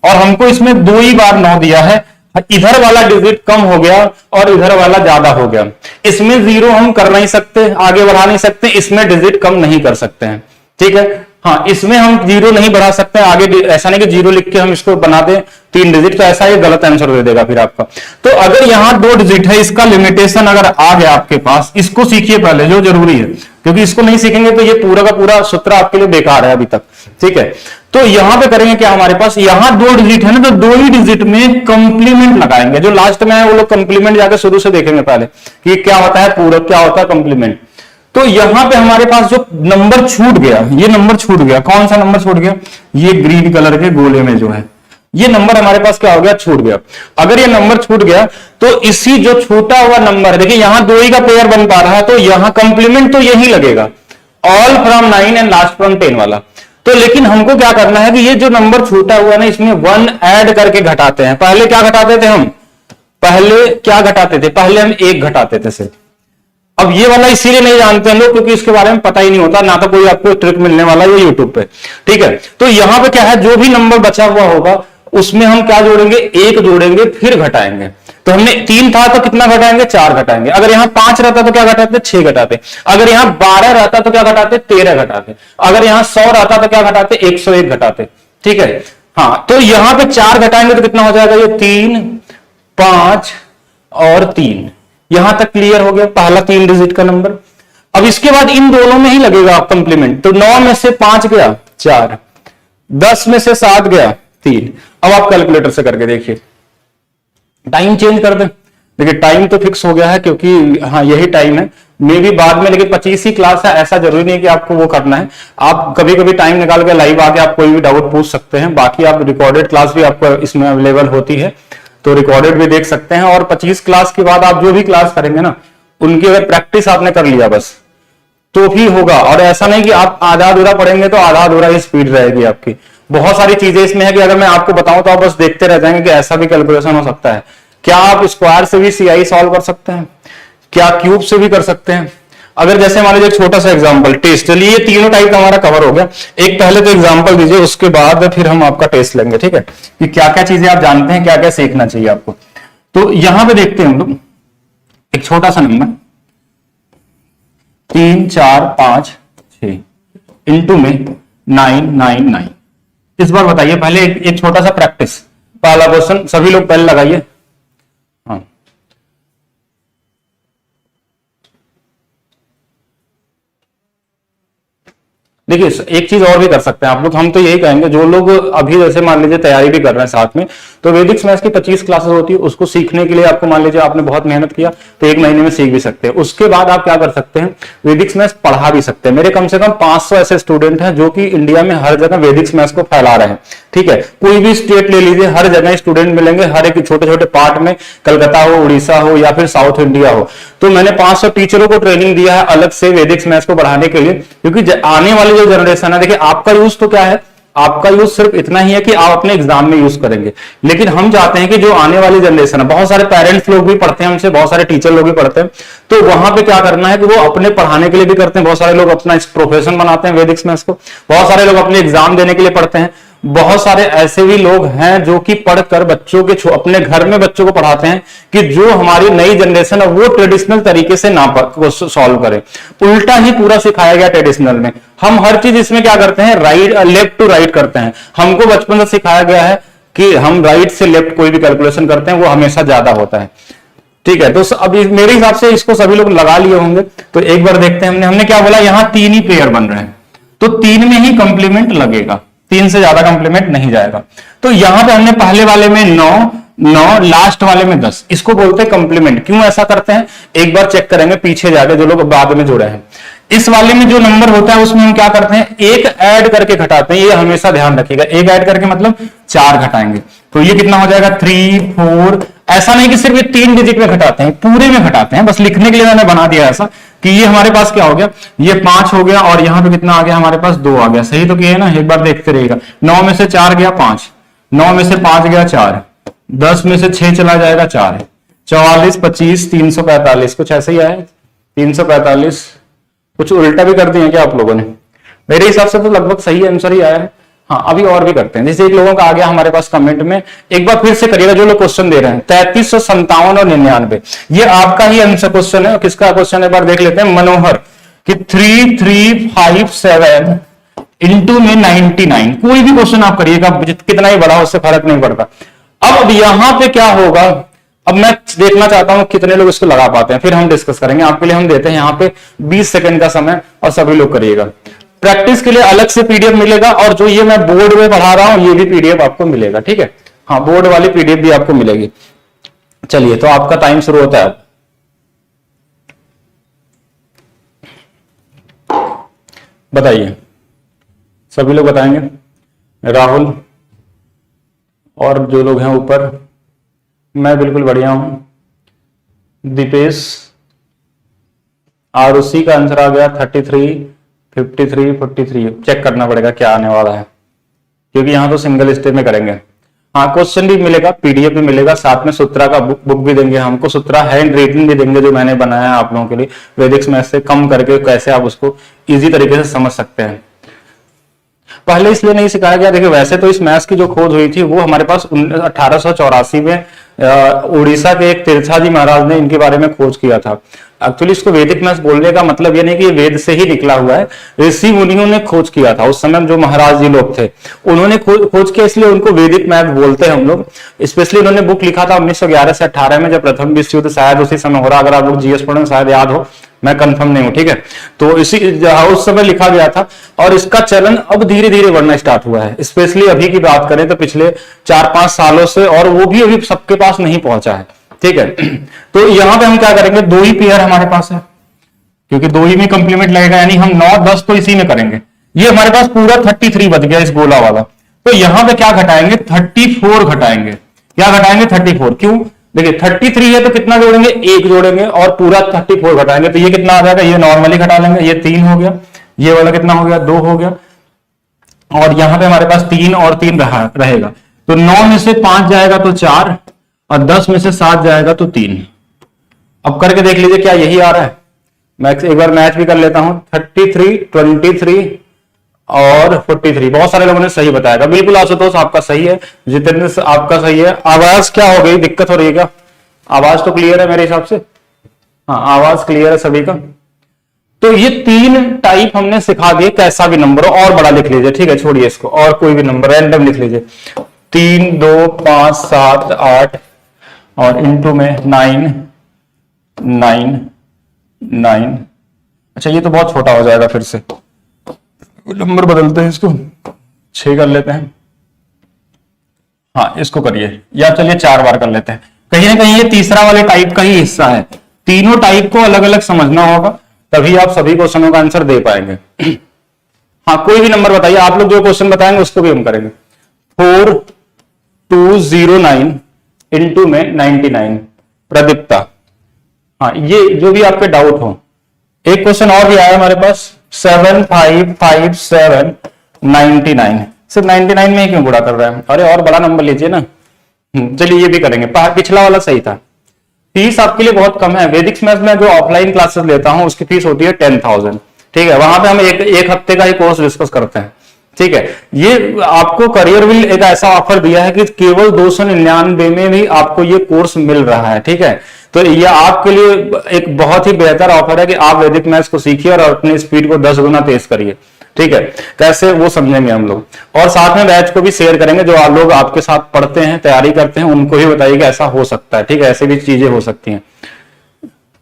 और हमको इसमें 2 ही बार 9 दिया है, इधर वाला डिजिट कम हो गया और इधर वाला ज्यादा हो गया, इसमें 0 हम कर नहीं सकते, आगे बढ़ा नहीं सकते, इसमें डिजिट कम नहीं कर सकते हैं, ठीक है। हाँ, इसमें हम 0 नहीं बढ़ा सकते आगे, ऐसा नहीं कि 0 लिख के हम इसको बना दें 3 डिजिट, तो ऐसा ये गलत आंसर दे देगा फिर आपका। तो अगर यहां 2 डिजिट है, इसका लिमिटेशन अगर आ गया आपके पास, इसको सीखिए पहले जो जरूरी है, क्योंकि इसको नहीं सीखेंगे तो ये पूरा का पूरा सूत्र आपके लिए बेकार है अभी तक, ठीक है। तो यहां पे करेंगे क्या, हमारे पास यहां 2 डिजिट है ना, तो 2 ही डिजिट में कंप्लीमेंट लगाएंगे, जो लास्ट में है वो लोग कंप्लीमेंट जाकर शुरू से देखेंगे पहले कि क्या होता है पूरक, क्या होता है कंप्लीमेंट। तो यहां पे हमारे पास जो नंबर छूट गया, ये नंबर छूट गया, कौन सा नंबर छूट गया, ये ग्रीन कलर के गोले में जो है ये नंबर हमारे पास क्या हो गया, छूट गया। अगर ये नंबर छूट गया तो इसी जो छूटा हुआ नंबर है, देखिए यहां 2 ही का पेयर बन पा रहा है, तो यहां कंप्लीमेंट तो यही लगेगा, all from 9 and last from 10 वाला। तो लेकिन हमको क्या करना है कि ये जो नंबर छूटा हुआ है ना, इसमें 1 ऐड करके घटाते हैं। पहले क्या घटाते थे हम, पहले क्या घटाते थे, पहले हम 1 घटाते थे सिर्फ। अब ये वाला इसीलिए नहीं जानते हैं लोग क्योंकि इसके बारे में पता ही नहीं होता, ना तो कोई आपको ट्रिक मिलने वाला है यूट्यूब पे, ठीक है। तो यहां पे क्या है, जो भी नंबर बचा हुआ होगा उसमें हम क्या जोड़ेंगे, 1 जोड़ेंगे फिर घटाएंगे। तो हमने 3 था तो कितना घटाएंगे, 4 घटाएंगे। अगर यहां 5 रहता तो क्या घटाते, 6 घटाते। अगर यहां 12 रहता तो क्या घटाते, 13 घटाते। अगर यहां 100 रहता तो क्या घटाते, 101 घटाते, ठीक है। हाँ, तो यहां पे 4 घटाएंगे तो कितना हो जाएगा, ये 3, 5 और 3, यहां तक क्लियर हो गया पहला 3 डिजिट का नंबर। अब इसके बाद इन दोनों में ही लगेगा कंप्लीमेंट, तो 9 में से 5 गया 4, 10 में से 7 गया 3। अब आप कैलकुलेटर से करके देखिए, टाइम चेंज कर दें, देखिए टाइम तो फिक्स हो गया है क्योंकि हाँ यही टाइम है, मे भी बाद में, लेकिन 25 ही क्लास है, ऐसा जरूरी नहीं कि आपको वो करना है। आप कभी कभी टाइम निकाल के लाइव आके आप कोई भी डाउट पूछ सकते हैं। बाकी आप रिकॉर्डेड क्लास भी आपको इसमें अवेलेबल होती है, तो रिकॉर्डेड भी देख सकते हैं। और 25 क्लास के बाद आप जो भी क्लास करेंगे ना, उनकी अगर प्रैक्टिस आपने कर लिया बस तो भी होगा। और ऐसा नहीं कि आप आधा अधूरा पढ़ेंगे तो आधा अधूरा ही स्पीड रहेगी आपकी। बहुत सारी चीजें इसमें है कि अगर मैं आपको बताऊं तो आप बस देखते रह जाएंगे कि ऐसा भी कैलकुलेशन हो सकता है। क्या आप स्क्वायर से भी सीआई सॉल्व कर सकते हैं, क्या क्यूब से भी कर सकते हैं। अगर जैसे मान लीजिए छोटा सा एग्जांपल टेस्ट, चलिए ये तीनों टाइप का हमारा कवर हो गया। एक पहले तो एग्जांपल दीजिए, उसके बाद फिर हम आपका टेस्ट लेंगे, ठीक है, कि क्या क्या चीजें आप जानते हैं, क्या क्या सीखना चाहिए आपको। तो यहां पे देखते हैं हम लोग एक छोटा सा नंबर 3, 4, 5, 6 इंटू में 999। इस बार बताइए पहले एक छोटा सा प्रैक्टिस, पहला क्वेश्चन सभी लोग पहले लगाइए। हाँ, देखिए एक चीज और भी कर सकते हैं आप लोग, हम तो यही कहेंगे जो लोग अभी जैसे मान लीजिए तैयारी भी कर रहे हैं साथ में, तो वैदिक मैथ्स की 25 क्लासेस होती है, उसको सीखने के लिए आपको मान लीजिए आपने बहुत मेहनत किया तो 1 महीने में सीख भी सकते हैं। उसके बाद आप क्या कर सकते हैं, वैदिक मैथ्स पढ़ा भी सकते हैं। मेरे कम से कम 500 ऐसे स्टूडेंट हैं जो कि इंडिया में हर जगह वैदिक मैथ्स को फैला रहे हैं, ठीक है। कोई भी स्टेट ले लीजिए, हर जगह स्टूडेंट मिलेंगे, हर एक छोटे छोटे पार्ट में, कलकत्ता हो, उड़ीसा हो या फिर साउथ इंडिया हो। तो मैंने 500 टीचरों को ट्रेनिंग दिया है अलग से वैदिक मैथ्स को बढ़ाने के लिए, क्योंकि आने वाली जो जनरेशन है, देखिए आपका यूज तो क्या है, आपका यूज सिर्फ इतना ही है कि आप अपने एग्जाम में यूज करेंगे, लेकिन हम चाहते हैं कि जो आने वाली जनरेशन है, बहुत सारे पेरेंट्स लोग भी पढ़ते हैं हमसे, बहुत सारे टीचर लोग भी पढ़ते हैं, तो वहां पे क्या करना है कि वो अपने पढ़ाने के लिए भी करते हैं। बहुत सारे लोग अपना प्रोफेशन बनाते हैं वैदिक मैथ्स को, बहुत सारे लोग अपने एग्जाम देने के लिए पढ़ते हैं, बहुत सारे ऐसे भी लोग हैं जो कि पढ़कर बच्चों के अपने घर में बच्चों को पढ़ाते हैं कि जो हमारी नई जनरेशन है वो ट्रेडिशनल तरीके से ना सॉल्व करे, उल्टा ही पूरा सिखाया गया ट्रेडिशनल में। हम हर चीज इसमें क्या करते हैं, राइट लेफ्ट टू राइट करते हैं। हमको बचपन से सिखाया गया है कि हम राइट से लेफ्ट कोई भी कैलकुलेशन करते हैं वो हमेशा ज्यादा होता है, ठीक है। तो अभी मेरे हिसाब से इसको सभी लोग लगा लिए होंगे, तो एक बार देखते हैं। हमने क्या बोला, यहां 3 ही पेयर बन रहे हैं, तो 3 में ही कंप्लीमेंट लगेगा, 3 से ज्यादा कंप्लीमेंट नहीं जाएगा। तो यहां पे हमने पहले वाले में 9, लास्ट वाले में 10, इसको बोलते हैं कंप्लीमेंट। क्यों ऐसा करते हैं, एक बार चेक करेंगे पीछे जाके, जो लोग बाद में जुड़े हैं। इस वाले में जो नंबर होता है उसमें हम क्या करते हैं, एक ऐड करके घटाते हैं, ये हमेशा ध्यान रखिएगा। एक ऐड करके मतलब 4 घटाएंगे, तो ये कितना हो जाएगा 3, 4। ऐसा नहीं कि सिर्फ ये 3 डिजिट में घटाते हैं, पूरे में घटाते हैं। बस लिखने के लिए मैंने बना दिया ऐसा कि ये हमारे पास क्या हो गया, ये 5 हो गया और यहां पे कितना आ गया हमारे पास 2 आ गया। सही तो किया है ना, एक बार देखते रहिएगा। 9 में से 4 गया 5, 9 में से 5 गया 4, 10 में से 6 चला जाएगा 4, 44, 25, 345, कुछ ऐसे ही आया 345। कुछ उल्टा भी कर दिए क्या आप लोगों ने? मेरे हिसाब से तो लगभग सही आंसर ही आया है। हाँ, अभी और भी करते हैं। जैसे एक लोगों का आ गया हमारे पास कमेंट में, एक बार फिर से करिएगा जो लोग क्वेश्चन दे रहे हैं। 3357 और 99, ये आपका ही आंसर क्वेश्चन है। किसका क्वेश्चन एक बार देख लेते हैं, मनोहर कि 3357 इंटू में 99। कोई भी क्वेश्चन आप करिएगा, कितना ही बड़ा हो उससे फर्क नहीं पड़ता। अब यहां पे क्या होगा, अब मैं देखना चाहता हूं कितने लोग इसको लगा पाते हैं, फिर हम डिस्कस करेंगे। आपके लिए हम देते हैं यहां पे 20 सेकंड का समय और सभी लोग करिएगा। प्रैक्टिस के लिए अलग से पीडीएफ मिलेगा और जो ये मैं बोर्ड में पढ़ा रहा हूं ये भी पीडीएफ आपको मिलेगा, ठीक है। हाँ, बोर्ड वाली पीडीएफ भी आपको मिलेगी। चलिए, तो आपका टाइम शुरू होता है। बताइए, सभी लोग बताएंगे। राहुल और जो लोग हैं ऊपर, मैं बिल्कुल बढ़िया हूं। दीपेश, आरुषि का आंसर आ गया 33, 53, 43। चेक करना पड़ेगा क्या आने वाला है, क्योंकि यहां तो सिंगल स्टेप में करेंगे। हाँ, क्वेश्चन भी मिलेगा, पीडीएफ भी मिलेगा, साथ में सूत्रा का बुक भी देंगे हमको। सूत्रा हैंड रेटिंग भी देंगे जो मैंने बनाया है आप लोगों के लिए, वैदिक मैथ से कम करके कैसे आप उसको इजी तरीके से समझ सकते हैं। पहले इसलिए नहीं सिखाया गया, देखिए वैसे तो इस मैथ्स की जो खोज हुई थी वो हमारे पास 1884 में उड़ीसा के एक तिरछा जी महाराज ने इनके बारे में खोज किया था। एक्चुअली इसको वैदिक मैथ्स बोलने का मतलब ये नहीं कि ये वेद से ही निकला हुआ है, ऋषि मुनियों ने खोज किया था। उस समय जो महाराज जी लोग थे उन्होंने खोज किया, इसलिए उनको वैदिक मैथ बोलते हैं हम लोग। स्पेशली उन्होंने बुक लिखा था 1911 से 18 में, जब प्रथम विश्व युद्ध शायद उसी समय हो रहा। अगर आप लोग जीएस पढ़े शायद याद हो, मैं कंफर्म नहीं हूं, ठीक है। तो इसी उस समय लिखा गया था और इसका चलन अब धीरे धीरे बढ़ना स्टार्ट हुआ है। स्पेशली अभी की बात करें तो पिछले 4-5 सालों से, और वो भी अभी सबके पास नहीं पहुंचा है, ठीक है। तो यहां पे हम क्या करेंगे, 2 ही पेयर हमारे पास है, क्योंकि 2 ही में कंप्लीमेंट लगेगा, यानी हम 9, 10 तो इसी में करेंगे। ये हमारे पास पूरा 33 बच गया इस गोला वाला। तो यहां पे क्या घटाएंगे, 34 घटाएंगे। क्या घटाएंगे, 34। क्यों, देखिए 33 है तो कितना जोड़ेंगे, 1 जोड़ेंगे और पूरा 34 घटाएंगे। तो ये कितना आ जाएगा, ये नॉर्मली घटा लेंगे, ये 3 हो गया, ये वाला कितना हो गया, 2 हो गया, और यहां पे हमारे पास 3 और 3 रहेगा। तो 9 में से 5 जाएगा तो 4, और 10 में से 7 जाएगा तो 3। अब करके देख लीजिए क्या यही आ रहा है। मैं एक बार मैच भी कर लेता हूं, 33, 23 और 43। बहुत सारे लोगों ने सही बताया। बिल्कुल आशुतोष आपका सही है, जितेंद्र आपका सही है। आवाज क्या हो गई, दिक्कत हो रही है क्या? आवाज तो क्लियर है मेरे हिसाब से। हाँ, आवाज क्लियर है सभी का। तो ये 3 टाइप हमने सिखा दिए, कैसा भी नंबर हो, और बड़ा लिख लीजिए, ठीक है, छोड़िए इसको, और कोई भी नंबर रैंडम लिख लीजिए। 3, 2, 5, 7, 8 और इंटू में 9, 9, 9। अच्छा, ये तो बहुत छोटा हो जाएगा, फिर से नंबर बदलते हैं, इसको 6 कर लेते हैं। हाँ, इसको करिए, या चलिए 4 बार कर लेते हैं। कहीं ना कहीं ये तीसरा वाले टाइप का ही हिस्सा है। तीनों टाइप को अलग अलग समझना होगा, तभी आप सभी क्वेश्चनों का आंसर दे पाएंगे। हाँ, कोई भी नंबर बताइए, आप लोग जो क्वेश्चन बताएंगे उसको भी हम करेंगे। 4209 इंटू में 99। प्रदीप्ता, हाँ, ये जो भी आपके डाउट हो। एक क्वेश्चन और भी आया हमारे पास, 7557 99। सिर्फ 99 में ही क्यों गुणा कर रहा है? अरे और बड़ा नंबर लीजिए ना। चलिए ये भी करेंगे। पिछला वाला सही था। फीस आपके लिए बहुत कम है। वैदिक मैथ में जो ऑफलाइन क्लासेस लेता हूं उसकी फीस होती है 10,000, ठीक है। वहां पे हम एक हफ्ते का ही कोर्स डिस्कस करते हैं, ठीक है। ये आपको करियर विल एक ऐसा ऑफर दिया है कि केवल 299 में भी आपको ये कोर्स मिल रहा है, ठीक है। तो ये आपके लिए एक बहुत ही बेहतर ऑफर है कि आप वैदिक मैथ्स को सीखिए और अपनी स्पीड को 10 गुना तेज करिए, ठीक है। कैसे वो समझेंगे हम लोग, और साथ में बैच को भी शेयर करेंगे। जो आप लोग आपके साथ पढ़ते हैं, तैयारी करते हैं, उनको भी बताइए कि ऐसा हो सकता है, ठीक है। ऐसे भी चीजें हो सकती हैं।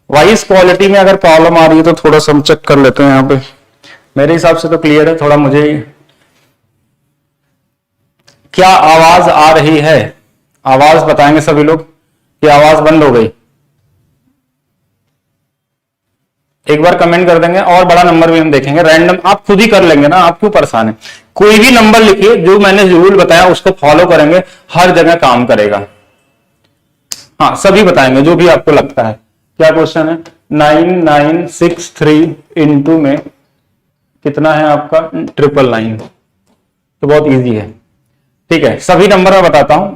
वॉइस क्वालिटी में अगर प्रॉब्लम आ रही है तो थोड़ा सा हम चेक कर लेते हैं यहाँ पे। मेरे हिसाब से तो क्लियर है, थोड़ा मुझे क्या आवाज आ रही है? आवाज बताएंगे सभी लोग कि आवाज बंद हो गई? एक बार कमेंट कर देंगे। और बड़ा नंबर भी हम देखेंगे, रैंडम आप खुद ही कर लेंगे ना, आप क्यों परेशान है। कोई भी नंबर लिखिए, जो मैंने रूल बताया उसको फॉलो करेंगे, हर जगह काम करेगा। हाँ सभी बताएंगे जो भी आपको लगता है। क्या क्वेश्चन है? 9963 इंटू में कितना है आपका? 999। तो बहुत इजी है, ठीक है। सभी नंबर मैं बताता हूं,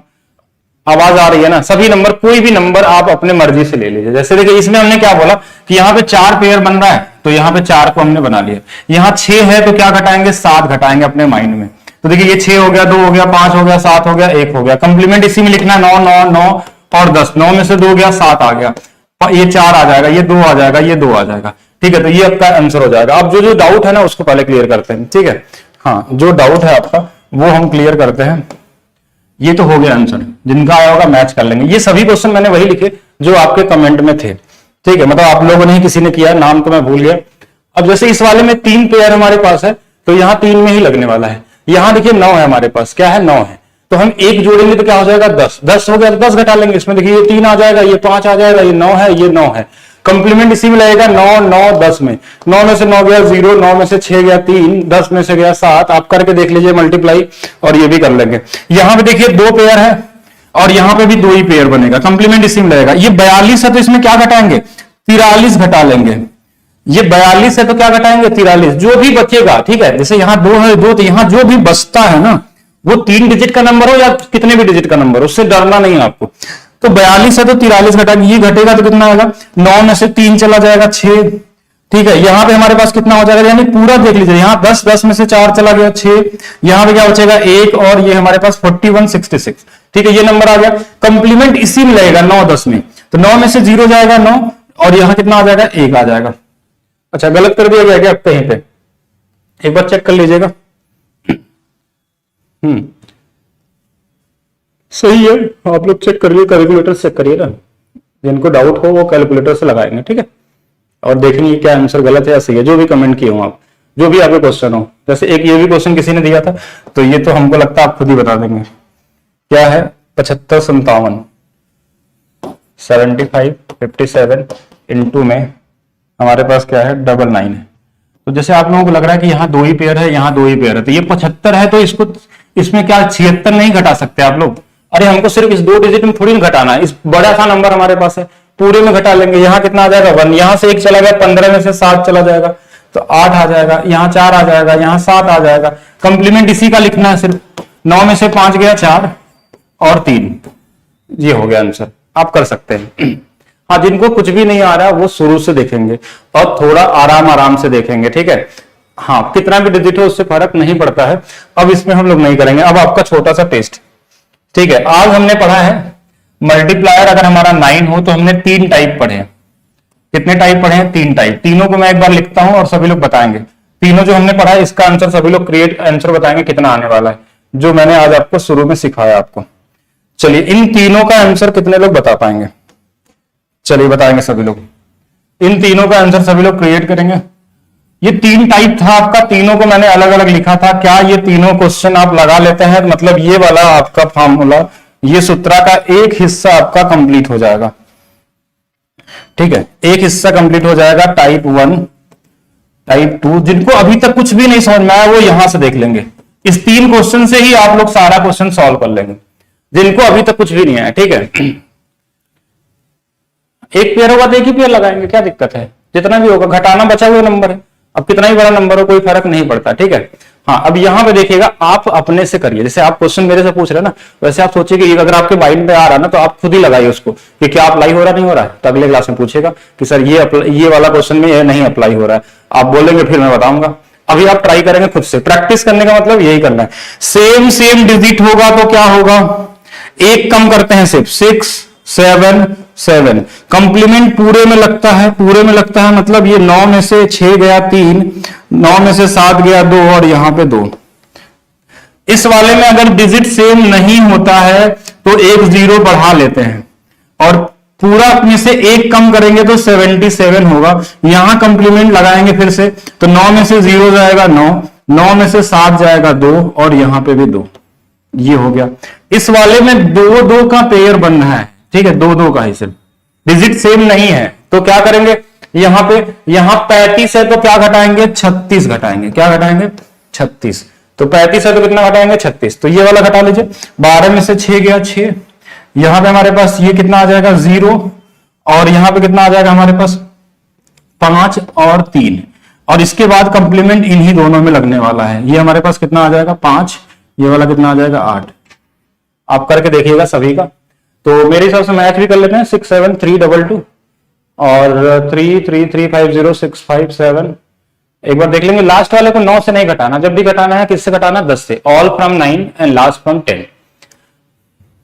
आवाज आ रही है ना? सभी नंबर, कोई भी नंबर आप अपने मर्जी से ले लीजिए। जैसे देखिए इसमें हमने क्या बोला कि यहाँ पे 4 पेयर बन रहा है, तो यहाँ पे 4 को हमने बना लिया। यहाँ 6 है तो क्या घटाएंगे? 7 घटाएंगे अपने माइंड में। तो देखिए ये 6 हो गया, 2 हो गया, 5 हो गया, 7 हो गया, 1 हो गया। कंप्लीमेंट इसी में लिखना है, 9 9 9 और 10। 9 में से 2 गया, 7 आ गया, ये 4 आ जाएगा, ये 2 आ जाएगा, ये 2 आ जाएगा, ठीक है। तो ये आपका आंसर हो जाएगा। अब जो डाउट है ना उसको पहले क्लियर करते हैं, ठीक है। हाँ जो डाउट है आपका वो हम क्लियर करते हैं। ये तो हो गया आंसर, जिनका आया होगा मैच कर लेंगे। ये सभी क्वेश्चन मैंने वही लिखे जो आपके कमेंट में थे, ठीक है। मतलब आप लोगों ने ही किसी ने किया, नाम तो मैं भूल गया। अब जैसे इस वाले में 3 पेयर हमारे पास है, तो यहाँ 3 में ही लगने वाला है। यहाँ देखिए 9 है हमारे पास, क्या है? 9 है। तो हम 1 जोड़ेंगे तो क्या हो जाएगा? 10। 10 हो गया तो 10 घटा लेंगे। इसमें देखिए ये 3 आ जाएगा, ये 5 आ जाएगा, ये 9 है, ये 9 है। कंप्लीमेंट इसी में लगेगा, 9 9 10 में। 9 में से 9 गया 0, 9 में से 6 गया 3, 10 में से गया 7। आप करके देख लीजिए मल्टीप्लाई, और ये भी कर लेंगे। यहां पे देखिए 2 पेयर है और यहां पे भी 2 ही पेयर बनेगा, कंप्लीमेंट इसी में लगेगा। ये 42 है तो इसमें क्या घटाएंगे? 43 घटा लेंगे। ये 42 है तो क्या घटाएंगे? 43। जो भी बचेगा, ठीक है। जैसे यहां 2 है 2, तो यहां जो भी बचता है ना, वो 3 डिजिट का नंबर हो या कितने भी डिजिट का नंबर हो, उससे डरना नहीं है आपको। तो 42 है तो 43 घटाएंगे, ये घटेगा तो कितना आएगा? 9 में से 3 चला जाएगा, 6, ठीक है। यहां पे हमारे पास कितना हो जाएगा? यानी पूरा देख लीजिए, यहां 10, 10 में से 4 चला गया, 6। यहां पे क्या बचेगा? 1, और ये हमारे पास 4166, ठीक है। ये नंबर आ गया। कंप्लीमेंट इसी में लगेगा 9 10 में, तो 9 में से 0 जाएगा 9, और यहां कितना आ जाएगा? 1 आ जाएगा। अच्छा गलत कर दिया गया क्या कहीं पे? एक बार चेक कर लीजिएगा। सही है, आप लोग चेक करिए, कैलकुलेटर चेक करिए ना। जिनको डाउट हो वो कैलकुलेटर से लगाएंगे, ठीक है। और देखेंगे क्या आंसर गलत है या सही है, जो भी कमेंट किए हो आप, जो भी आपके क्वेश्चन हो। जैसे एक ये भी क्वेश्चन किसी ने दिया था, तो ये तो हमको लगता है आप खुद ही बता देंगे। क्या है? 75 57 75 57 इंटू में हमारे पास क्या है? 99 है। तो जैसे आप लोगों को लग रहा है कि यहाँ 2 ही पेयर है, यहाँ 2 ही पेयर है, तो ये 75 है, तो इसको इसमें क्या 76 नहीं घटा सकते आप लोग? अरे हमको सिर्फ इस 2 डिजिट में थोड़ी घटाना है, इस बड़ा सा नंबर हमारे पास है, पूरे में घटा लेंगे। यहाँ कितना आ जाएगा? 1। यहाँ से 1 चला गया, 15 में से 7 चला जाएगा, तो 8 आ जाएगा। यहाँ 4 आ जाएगा, यहाँ 7 आ जाएगा। कंप्लीमेंट इसी का लिखना है सिर्फ। 9 में से 5 गया 4 और 3, ये हो गया आंसर। आप कर सकते हैं। हाँ जिनको कुछ भी नहीं आ रहा वो शुरू से देखेंगे और थोड़ा आराम आराम से देखेंगे, ठीक है। हाँ कितना भी डिजिट हो उससे फर्क नहीं पड़ता है। अब इसमें हम लोग नहीं करेंगे। अब आपका छोटा सा टेस्ट, ठीक है। आज हमने पढ़ा है मल्टीप्लायर अगर हमारा 9 हो तो हमने 3 टाइप पढ़े हैं। कितने टाइप पढ़े हैं? 3 टाइप। तीनों को मैं एक बार लिखता हूं और सभी लोग बताएंगे। तीनों जो हमने पढ़ा है इसका आंसर सभी लोग क्रिएट आंसर बताएंगे कितना आने वाला है, जो मैंने आज आपको शुरू में सिखाया आपको। चलिए इन तीनों का आंसर कितने लोग बता पाएंगे? चलिए बताएंगे सभी लोग। इन तीनों का आंसर सभी लोग क्रिएट करेंगे। ये 3 टाइप था आपका, तीनों को मैंने अलग अलग लिखा था। क्या ये तीनों क्वेश्चन आप लगा लेते हैं? मतलब ये वाला आपका फॉर्मूला, ये सूत्रा का एक हिस्सा आपका कंप्लीट हो जाएगा, ठीक है। एक हिस्सा कंप्लीट हो जाएगा। टाइप 1 टाइप 2 जिनको अभी तक कुछ भी नहीं समझ में आया वो यहां से देख लेंगे। इस 3 क्वेश्चन से ही आप लोग सारा क्वेश्चन सॉल्व कर लेंगे, जिनको अभी तक कुछ भी नहीं आया, ठीक है। एक पेयर होगा तो एक ही पेयर लगाएंगे, क्या दिक्कत है? जितना भी होगा, घटाना बचा हुआ नंबर है। अब कितना ही बड़ा नंबर हो कोई फर्क नहीं पड़ता, ठीक है। हाँ अब यहां पे देखिएगा, आप अपने से करिए। जैसे आप क्वेश्चन मेरे से पूछ रहे हैं ना, वैसे आप सोचिए कि अगर आपके माइंड में आ रहा है ना तो आप खुद ही लगाइए उसको कि क्या अप्लाई हो रहा नहीं हो रहा है। तो अगले क्लास में पूछेगा कि सर ये वाला क्वेश्चन में ये नहीं अप्लाई हो रहा है, आप बोलेंगे, फिर मैं बताऊंगा। अभी आप ट्राई करेंगे खुद से। प्रैक्टिस करने का मतलब यही करना है। सेम डिजिट होगा तो क्या होगा? एक कम करते हैं सिर्फ, 6 7 7। कंप्लीमेंट पूरे में लगता है, पूरे में लगता है मतलब ये 9 में से 6 गया 3, 9 में से 7 गया 2 और यहां पे 2। इस वाले में अगर डिजिट सेम नहीं होता है तो एक 0 बढ़ा लेते हैं और पूरा अपने से एक कम करेंगे तो 77 होगा। यहां कंप्लीमेंट लगाएंगे फिर से, तो 9 में से 0 जाएगा 9, 9 में से 7 जाएगा 2, और यहां पे भी 2। ये हो गया। इस वाले में 2 2 का पेयर बन रहा है, ठीक है, 2 2 का ही, सिर्फ डिजिट सेम नहीं है। तो क्या करेंगे, यहां पे, यहां 35 है तो क्या घटाएंगे, 36 घटाएंगे। क्या घटाएंगे, 36। तो 35 है तो कितना घटाएंगे, 36। तो ये वाला घटा लीजिए, 12 में से 6 गया 6। यहां पे हमारे पास ये कितना आ जाएगा 0, और यहां पे कितना आ जाएगा हमारे पास 5 और 3, और इसके बाद कंप्लीमेंट इन्हीं दोनों में लगने वाला है। ये हमारे पास कितना आ जाएगा 5, ये वाला कितना आ जाएगा 8। आप करके देखिएगा सभी का। तो मेरे हिसाब से मैच भी कर लेते हैं, 6 7 3 2 2 और 3 3 3 5 0 6 5 7। एक बार देख लेंगे, लास्ट वाले को 9 से नहीं घटाना, जब भी घटाना है किससे घटाना, 10 से। All from 9 and last from 10।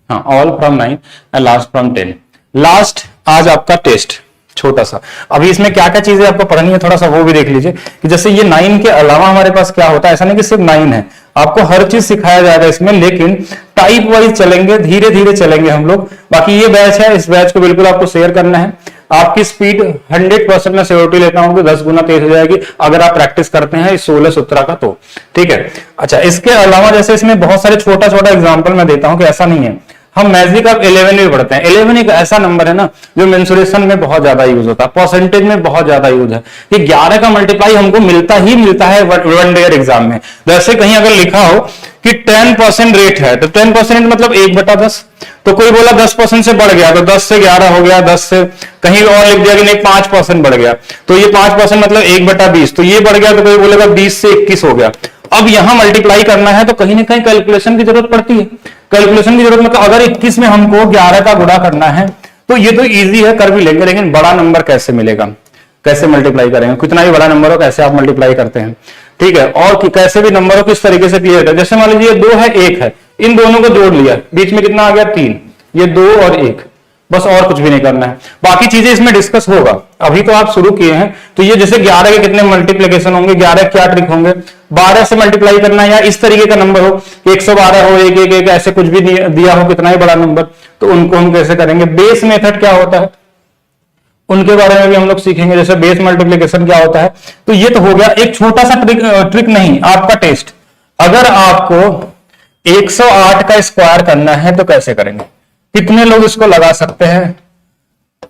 हाँ, all from 9 and last from 10। Last आज आपका टेस्ट छोटा सा। अभी इसमें क्या क्या चीजें आपको पढ़नी है, थोड़ा सा वो भी देख लीजिए कि जैसे ये 9 के अलावा हमारे पास क्या होता है। ऐसा नहीं कि सिर्फ 9 है, आपको हर चीज सिखाया जाएगा इसमें, लेकिन टाइप वाइज चलेंगे, धीरे धीरे चलेंगे हम लोग। बाकी ये बैच है, इस बैच को बिल्कुल आपको शेयर करना है। आपकी स्पीड 100% में सिक्योरिटी लेता हूं कि 10 गुना तेज हो जाएगी अगर आप प्रैक्टिस करते हैं इस 16 सूत्र का, तो ठीक है। अच्छा, इसके अलावा जैसे इसमें बहुत सारे छोटा छोटा एग्जाम्पल मैं देता हूं कि ऐसा नहीं है। हम मैजिक ऑफ 11 भी पढ़ते हैं। 11 एक ऐसा नंबर है ना जो मेंसुरेशन में बहुत ज्यादा यूज होता है, परसेंटेज में बहुत ज्यादा यूज है। ये 11 का मल्टीप्लाई हमको मिलता है वन ईयर एग्जाम में। वैसे कहीं अगर लिखा हो कि 10% रेट है तो 10% मतलब 1/10। तो कोई बोला 10% से बढ़ गया तो 10 से 11 हो गया, 10 से कहीं और लिख दिया कि नहीं 5% बढ़ गया तो ये 5% मतलब 1/20। तो ये बढ़ गया तो कोई बोलेगा 20 से 21 हो गया। अब यहां मल्टीप्लाई करना है तो कहीं ना कहीं कैलकुलेशन की जरूरत पड़ती है। कैलकुलेशन की जरूरत मतलब अगर 21 में हमको 11 का गुणा करना है तो ये तो इजी है, कर भी लेंगे, लेकिन बड़ा नंबर कैसे मिलेगा, कैसे मल्टीप्लाई करेंगे, कितना भी बड़ा नंबर हो कैसे आप मल्टीप्लाई करते हैं, ठीक है। और कि कैसे भी नंबर हो किस तरीके से क्लियर है। जैसे मान लीजिए 2 है 1 है, इन दोनों को जोड़ लिया, बीच में कितना आ गया 3, ये 2 और 1, बस और कुछ भी नहीं करना है। बाकी चीजें इसमें डिस्कस होगा, अभी तो आप शुरू किए हैं। तो ये जैसे 11 के कितने मल्टीप्लीकेशन होंगे, 11 क्या ट्रिक होंगे, 12 से मल्टीप्लाई करना है, या इस तरीके का नंबर हो 112 हो, 1 1 1 ऐसे कुछ भी दिया हो कितना ही बड़ा नंबर, तो उनको हम कैसे करेंगे। बेस मेथड क्या होता है उनके बारे में भी हम लोग सीखेंगे, जैसे बेस मल्टीप्लीकेशन क्या होता है। तो ये तो हो गया एक छोटा सा ट्रिक नहीं, आपका टेस्ट। अगर आपको 108 का स्क्वायर करना है तो कैसे करेंगे, कितने लोग इसको लगा सकते हैं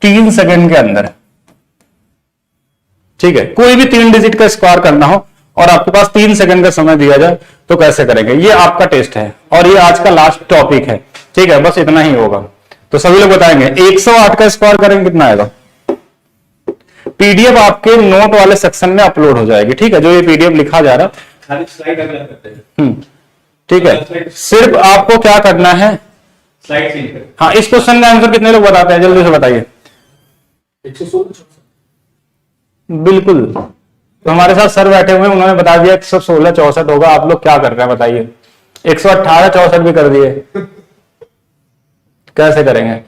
3 सेकंड के अंदर, ठीक है। कोई भी 3 डिजिट का स्क्वायर करना हो और आपके पास 3 सेकंड का समय दिया जाए तो कैसे करेंगे। ये आपका टेस्ट है और ये आज का लास्ट टॉपिक है, ठीक है। बस इतना ही होगा, तो सभी लोग बताएंगे 108 का स्क्वायर करेंगे कितना आएगा। पीडीएफ आपके नोट वाले सेक्शन में अपलोड हो जाएगी, ठीक है, जो ये पीडीएफ लिखा जा रहा है, ठीक है। सिर्फ आपको क्या करना है, स्लाइड चेंज करें। हाँ, इस क्वेश्चन का आंसर कितने लोग बताते हैं, जल्दी से बताइए। 116 बिल्कुल, तो हमारे साथ सर बैठे हुए हैं, उन्होंने बता दिया 116 64 होगा। आप लोग क्या कर रहे हैं बताइए, 118 64 भी कर दिए, कैसे करेंगे।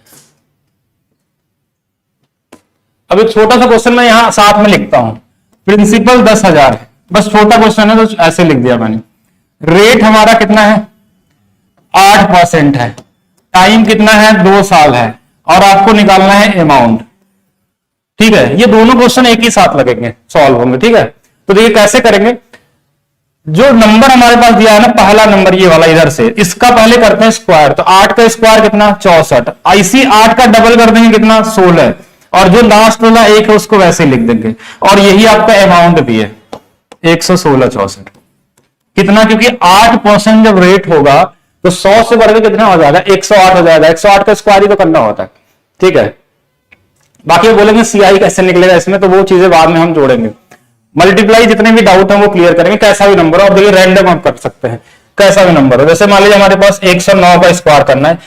अब एक छोटा सा क्वेश्चन मैं यहां साथ में लिखता हूं, प्रिंसिपल 10,000 है, बस छोटा क्वेश्चन है तो ऐसे लिख दिया मैंने। रेट हमारा कितना है 8% है, टाइम कितना है 2 साल है, और आपको निकालना है अमाउंट, ठीक है। ये दोनों क्वेश्चन एक ही साथ लगेंगे, सॉल्व होंगे, ठीक है। तो देखिए कैसे करेंगे, जो नंबर हमारे पास दिया है ना पहला नंबर ये वाला इधर से, इसका पहले करते हैं स्क्वायर। तो 8 का स्क्वायर कितना 64, इसी 8 का डबल कर देंगे कितना 16, और जो लास्ट वाला 1 है उसको वैसे लिख देंगे, और यही आपका अमाउंट भी है 116 64। कितना, क्योंकि 8% जब रेट होगा तो 100 से बढ़ के कितना हो जाएगा 108 हो जाएगा। 108 का स्क्वायर ही तो करना होता है, ठीक है। बाकी बोलेंगे सीआई कैसे निकलेगा इसमें, तो वो चीजें बाद में हम जोड़ेंगे। मल्टीप्लाई जितने भी डाउट है वो क्लियर करेंगे, कैसा भी नंबर हो। अब देखिए रैंडम आप कर सकते हैं, कैसा भी नंबर हो। जैसे मान लीजिए हमारे पास 109 का स्क्वायर करना है।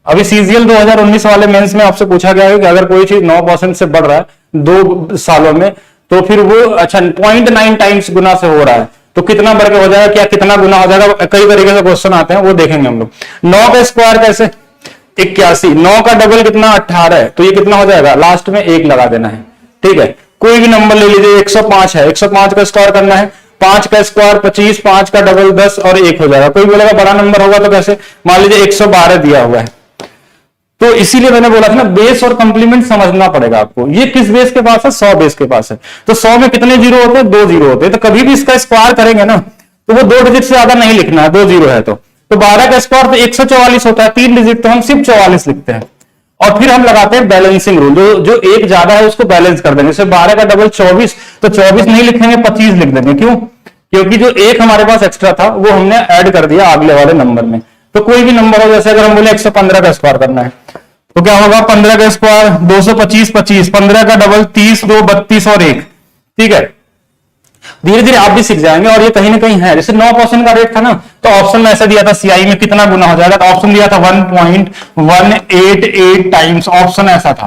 अभी सीजीएल 2019 वाले मेंस में आपसे पूछा गया है कि अगर कोई चीज 9% से बढ़ रहा है 2 सालों में तो फिर वो अच्छा 0.9 टाइम्स गुना से हो रहा है तो कितना बढ़ के हो जाएगा, क्या कितना गुना हो जाएगा। कई तरीके से क्वेश्चन आते हैं, वो देखेंगे हम लोग। 9 का स्क्वायर कैसे 81, 9 का डबल कितना 18 है, तो ये कितना हो जाएगा, लास्ट में 1 लगा देना है, ठीक है। कोई भी नंबर ले लीजिए, 105 है, 105 का स्क्वायर करना है, 5 का स्क्वायर 25, 5 का डबल 10 और 1 हो जाएगा। कोई बोलेगा बड़ा नंबर होगा तो कैसे, मान लीजिए 112 दिया हुआ है, तो इसीलिए मैंने बोला था ना, बेस और कंप्लीमेंट समझना पड़ेगा आपको। ये किस बेस के पास है? 100 बेस के पास है। तो 100 में कितने जीरो होते हैं? 2 जीरो होते हैं। तो कभी भी इसका स्क्वायर करेंगे ना, तो वो 2 डिजिट से ज्यादा नहीं लिखना है, 2 जीरो है तो 12 का स्क्वायर तो 144 होता है, 3 डिजिट तो हम सिर्फ 44 लिखते हैं। और फिर हम लगाते हैं बैलेंसिंग रूल, जो एक ज्यादा है उसको बैलेंस कर देंगे। जैसे 12 का डबल 24, तो 24 नहीं लिखेंगे, 25 लिख देंगे। क्यों? क्योंकि जो एक हमारे पास एक्स्ट्रा था वो हमने ऐड कर दिया अगले वाले नंबर में। तो कोई भी नंबर हो, जैसे अगर हम बोले 115 का स्क्वायर करना है तो क्या होगा? 15 का स्क्वायर 225, 25, 15 का डबल 30, 2 32 और 1। ठीक है, धीरे धीरे आप भी सीख जाएंगे। और ये कहीं ना कहीं है, जैसे 9% का रेट था ना, तो ऑप्शन में ऐसा दिया था सीआई में कितना गुना हो जाएगा, तो ऑप्शन दिया था 1.188 टाइम्स, ऑप्शन ऐसा था।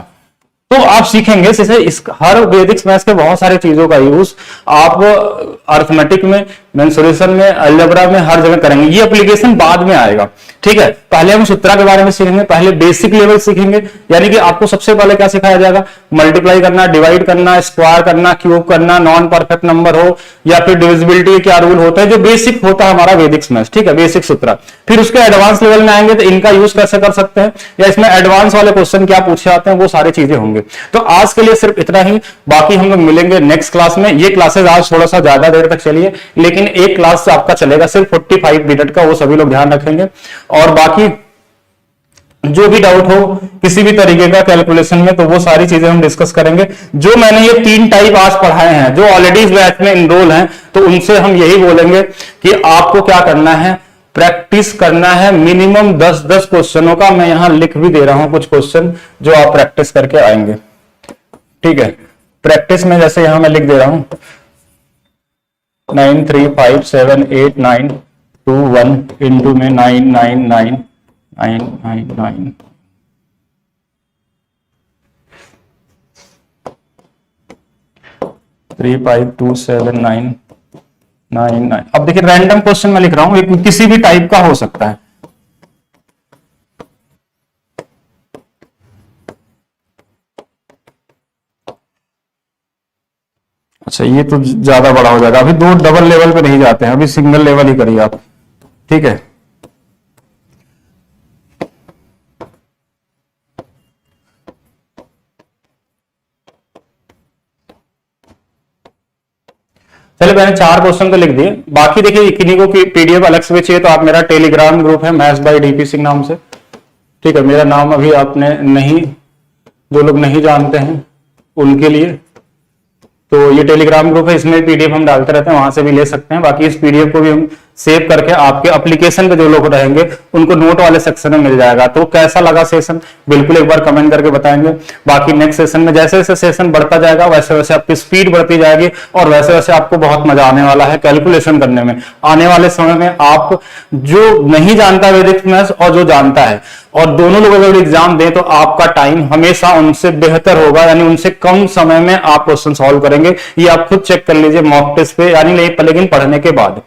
तो आप सीखेंगे जैसे इस हर वैदिक मैथ्स के बहुत सारे चीजों का यूज आप अर्थमेटिक में, मेंसुरेशन में, अलजेब्रा में हर जगह करेंगे। ये एप्लीकेशन बाद में आएगा। ठीक है, पहले हम सूत्रा के बारे में सीखेंगे, पहले बेसिक लेवल सीखेंगे। यानी कि आपको सबसे पहले क्या सिखाया जाएगा? मल्टीप्लाई करना, डिवाइड करना, स्क्वायर करना, क्यूब करना, नॉन परफेक्ट नंबर हो या फिर डिविजिबिलिटी क्या रूल होता है, जो बेसिक होता है हमारा वैदिक मैथ्स। ठीक है, बेसिक सूत्रा। फिर उसके एडवांस लेवल में आएंगे तो इनका यूज कैसे कर सकते हैं, या इसमें एडवांस वाले क्वेश्चन क्या पूछे जाते हैं, वो सारी चीजें होंगे। तो आज के लिए सिर्फ इतना ही, बाकी हम लोग मिलेंगे नेक्स्ट क्लास में। ये क्लासेस आज थोड़ा सा ज्यादा देर तक चलिए, लेकिन एक क्लास से आपका चलेगा सिर्फ 45 मिनट का, वो सभी लोग ध्यान रखेंगे। और बाकी जो भी डाउट हो किसी भी तरीके का कैलकुलेशन में, तो वो सारी चीजें हम डिस्कस करेंगे। जो मैंने ये 3 टाइप आज पढ़ाए हैं, जो ऑलरेडी इस बैच में इनरोल हैं, तो उनसे हम यही बोलेंगे कि आपको क्या करना है, प्रैक्टिस करना है। मिनिमम 10-10 क्वेश्चनों का मैं यहां लिख भी दे रहा हूं, कुछ क्वेश्चन जो आप प्रैक्टिस करके आएंगे। ठीक है, प्रैक्टिस में जैसे यहां मैं लिख दे रहा हूं 9 3 5 7 8 9 2 1 इंटू में 9 9 9 9 9 9 3 5 2 7 9 9 9। अब देखिए रैंडम क्वेश्चन मैं लिख रहा हूं, एक किसी भी टाइप का हो सकता है। अच्छा, ये तो ज्यादा बड़ा हो जाएगा, अभी 2 डबल लेवल पे नहीं जाते हैं, अभी सिंगल लेवल ही करिए आप। ठीक है, चलिए मैंने 4 क्वेश्चन तो लिख दिए। बाकी देखिए किन्हीं को पीडीएफ अलग से भी चाहिए तो आप मेरा टेलीग्राम ग्रुप है मैथ्स बाय डीपी सिंह नाम से। ठीक है, मेरा नाम अभी आपने नहीं, जो लोग नहीं जानते हैं उनके लिए तो ये टेलीग्राम ग्रुप है, इसमें पीडीएफ हम डालते रहते हैं, वहां से भी ले सकते हैं। बाकी इस पीडीएफ को भी हम सेव करके आपके एप्लीकेशन पे जो लोग रहेंगे उनको नोट वाले सेक्शन में मिल जाएगा। तो कैसा लगा सेशन, बिल्कुल एक बार कमेंट करके बताएंगे। बाकी नेक्स्ट सेशन में जैसे जैसे सेशन बढ़ता जाएगा वैसे वैसे आपकी स्पीड बढ़ती जाएगी और वैसे वैसे आपको बहुत मजा आने वाला है कैलकुलेशन करने में। आने वाले समय में आप जो नहीं जानता वैदिक मैथ्स और जो जानता है, और दोनों लोग अगर एग्जाम दें तो आपका टाइम हमेशा उनसे बेहतर होगा, यानी उनसे कम समय में आप क्वेश्चन सॉल्व करेंगे। ये आप खुद चेक कर लीजिए मॉक टेस्ट पे, यानी लेकिन पढ़ने के बाद